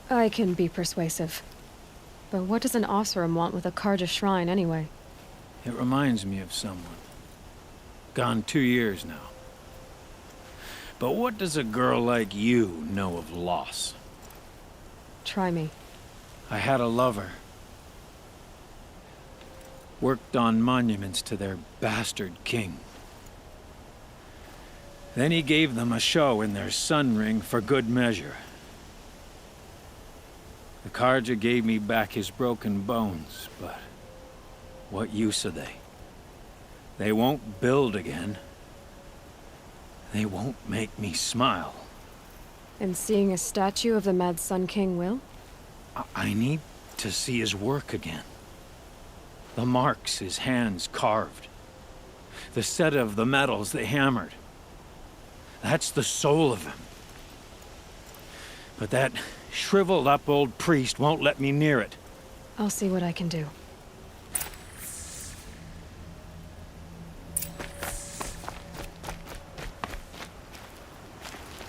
I can be persuasive. But what does an Oseram want with a Karja shrine, anyway? It reminds me of someone. Gone 2 years now. But what does a girl like you know of loss? Try me. I had a lover. Worked on monuments to their bastard king. Then he gave them a show in their sun ring for good measure. The Carja gave me back his broken bones, but what use are they? They won't build again. They won't make me smile. And seeing a statue of the Mad Sun King will? I need to see his work again. The marks his hands carved. The set of the metals they hammered. That's the soul of him. But that shriveled up old priest won't let me near it. I'll see what I can do.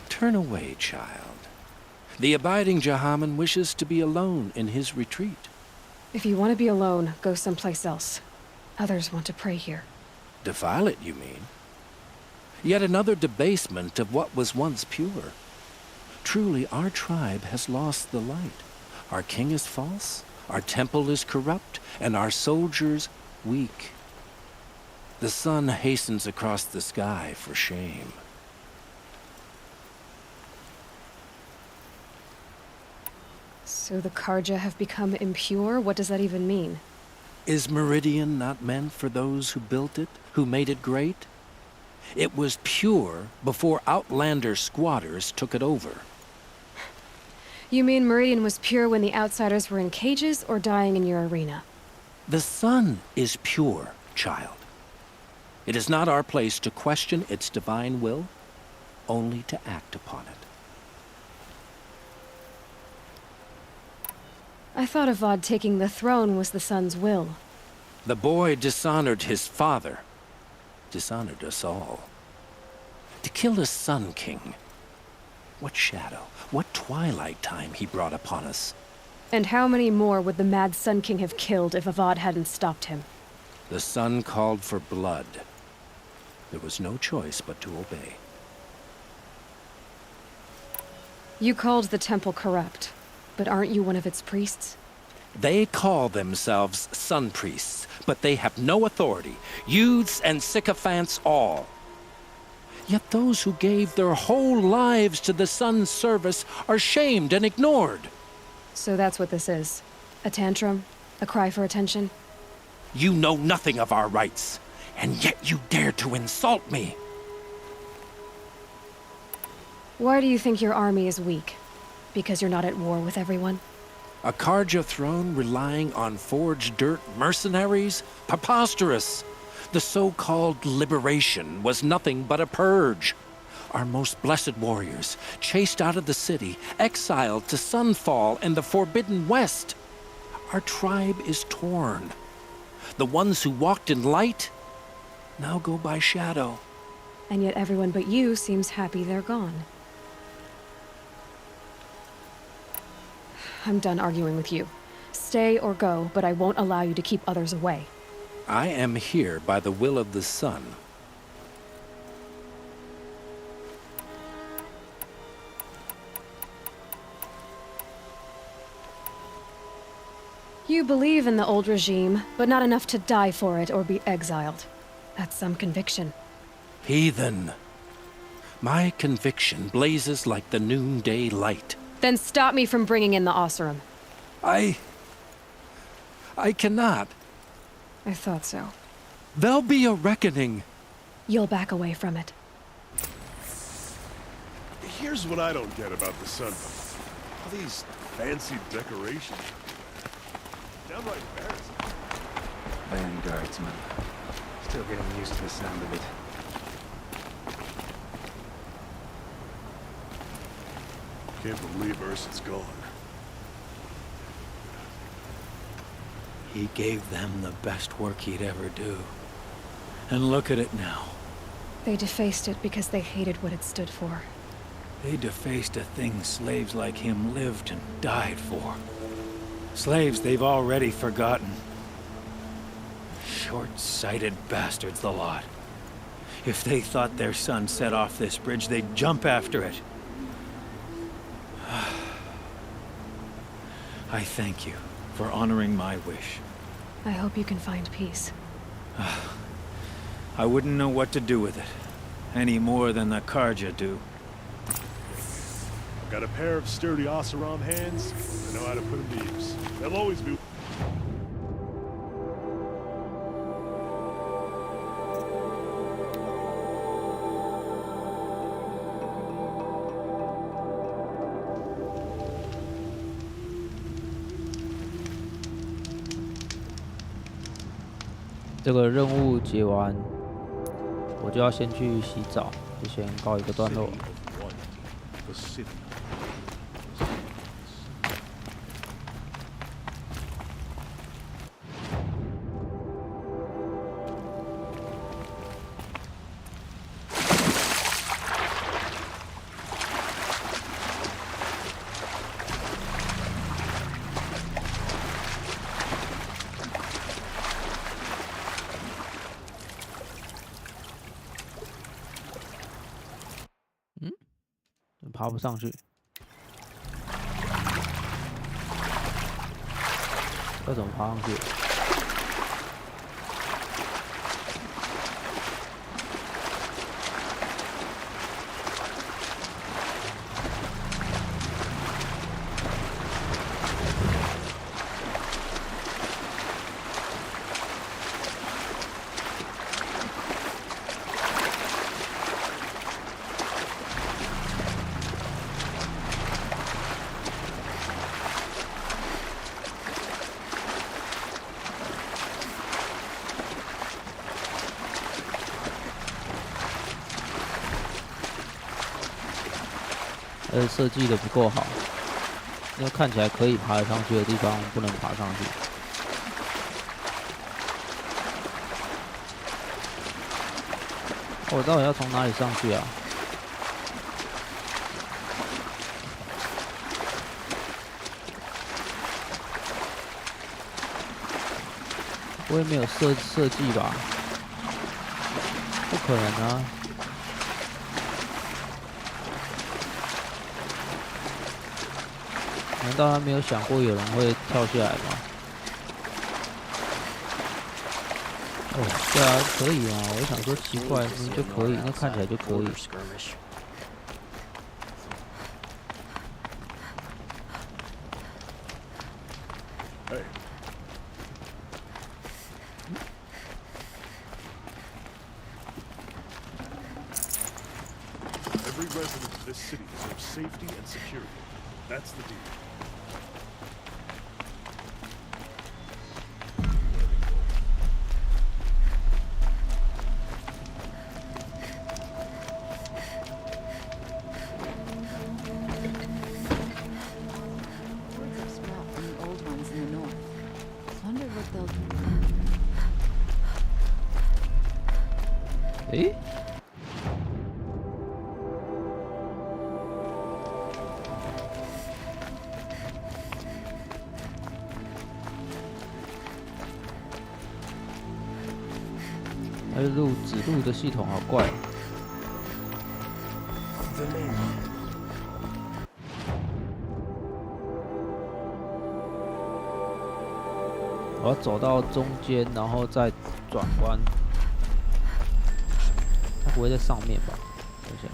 Turn away, child. The abiding Jahaman wishes to be alone in his retreat. If you want to be alone, go someplace else. Others want to pray here. Defile it, you mean? Yet another debasement of what was once pure. Truly, our tribe has lost the light. Our king is false, our temple is corrupt, and our soldiers weak. The sun hastens across the sky for shame. So the Carja have become impure? What does that even mean? Is Meridian not meant for those who built it, who made it great? It was pure before outlander squatters took it over. You mean Meridian was pure when the outsiders were in cages or dying in your arena? The sun is pure, child. It is not our place to question its divine will, only to act upon it. I thought Avad taking the throne was the sun's will. The boy dishonored his father, dishonored us all. To kill a Sun King. What shadow, what twilight time he brought upon us. And how many more would the Mad Sun King have killed if Avad hadn't stopped him? The sun called for blood. There was no choice but to obey. You called the temple corrupt, but aren't you one of its priests? They call themselves sun priests, but they have no authority. Youths and sycophants all. Yet those who gave their whole lives to the sun's service are shamed and ignored. So that's what this is. A tantrum? A cry for attention? You know nothing of our rights, and yet you dare to insult me. Why do you think your army is weak? Because you're not at war with everyone? A Carja throne relying on forged dirt mercenaries? Preposterous! The so-called liberation was nothing but a purge. Our most blessed warriors, chased out of the city, exiled to Sunfall and the Forbidden West. Our tribe is torn. The ones who walked in light now go by shadow. And yet everyone but you seems happy they're gone. I'm done arguing with you. Stay or go, but I won't allow you to keep others away. I am here by the will of the sun. You believe in the old regime, but not enough to die for it or be exiled. That's some conviction. Heathen. My conviction blazes like the noonday light. Then stop me from bringing in the Oseram. I cannot. I thought so. There'll be a reckoning. You'll back away from it. Here's what I don't get about the sun. All these fancy decorations. Downright embarrassing. Vanguardsman. Still getting used to the sound of it. Can't believe Urson's gone. He gave them the best work he'd ever do. And look at it now. They defaced it because they hated what it stood for. They defaced a thing slaves like him lived and died for. Slaves they've already forgotten. Short-sighted bastards, the lot. If they thought their son set off this bridge, they'd jump after it. I thank you for honoring my wish. I hope you can find peace. I wouldn't know what to do with it, any more than the Karja do. I've got a pair of sturdy Oseram hands. I know how to put them to use. They'll always be...这个任务解完，我就要先去洗澡，就先告一个段落。爬不上去，要怎么爬上去？设计的不够好，因为看起来可以爬得上去的地方不能爬上去。我到底要从哪里上去啊？我也没有设计吧？不可能啊！难道他没有想过有人会跳下来吗？哦，对啊，可以啊！我想说奇怪，明明就可以，那看起来就可以。Every resident of this city deserves safety and security. That's the deal. Words have sprout from the old ones in the north. Wonder what they'll do. 诶？指路的系统好怪。我要走到中间，然后再转弯。它不会在上面吧？等一下。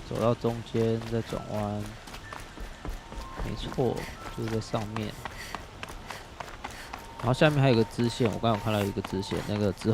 走到中间再转弯，没错，就是在上面。然后下面还有一个支线，我刚刚有看到一个支线，那个之后。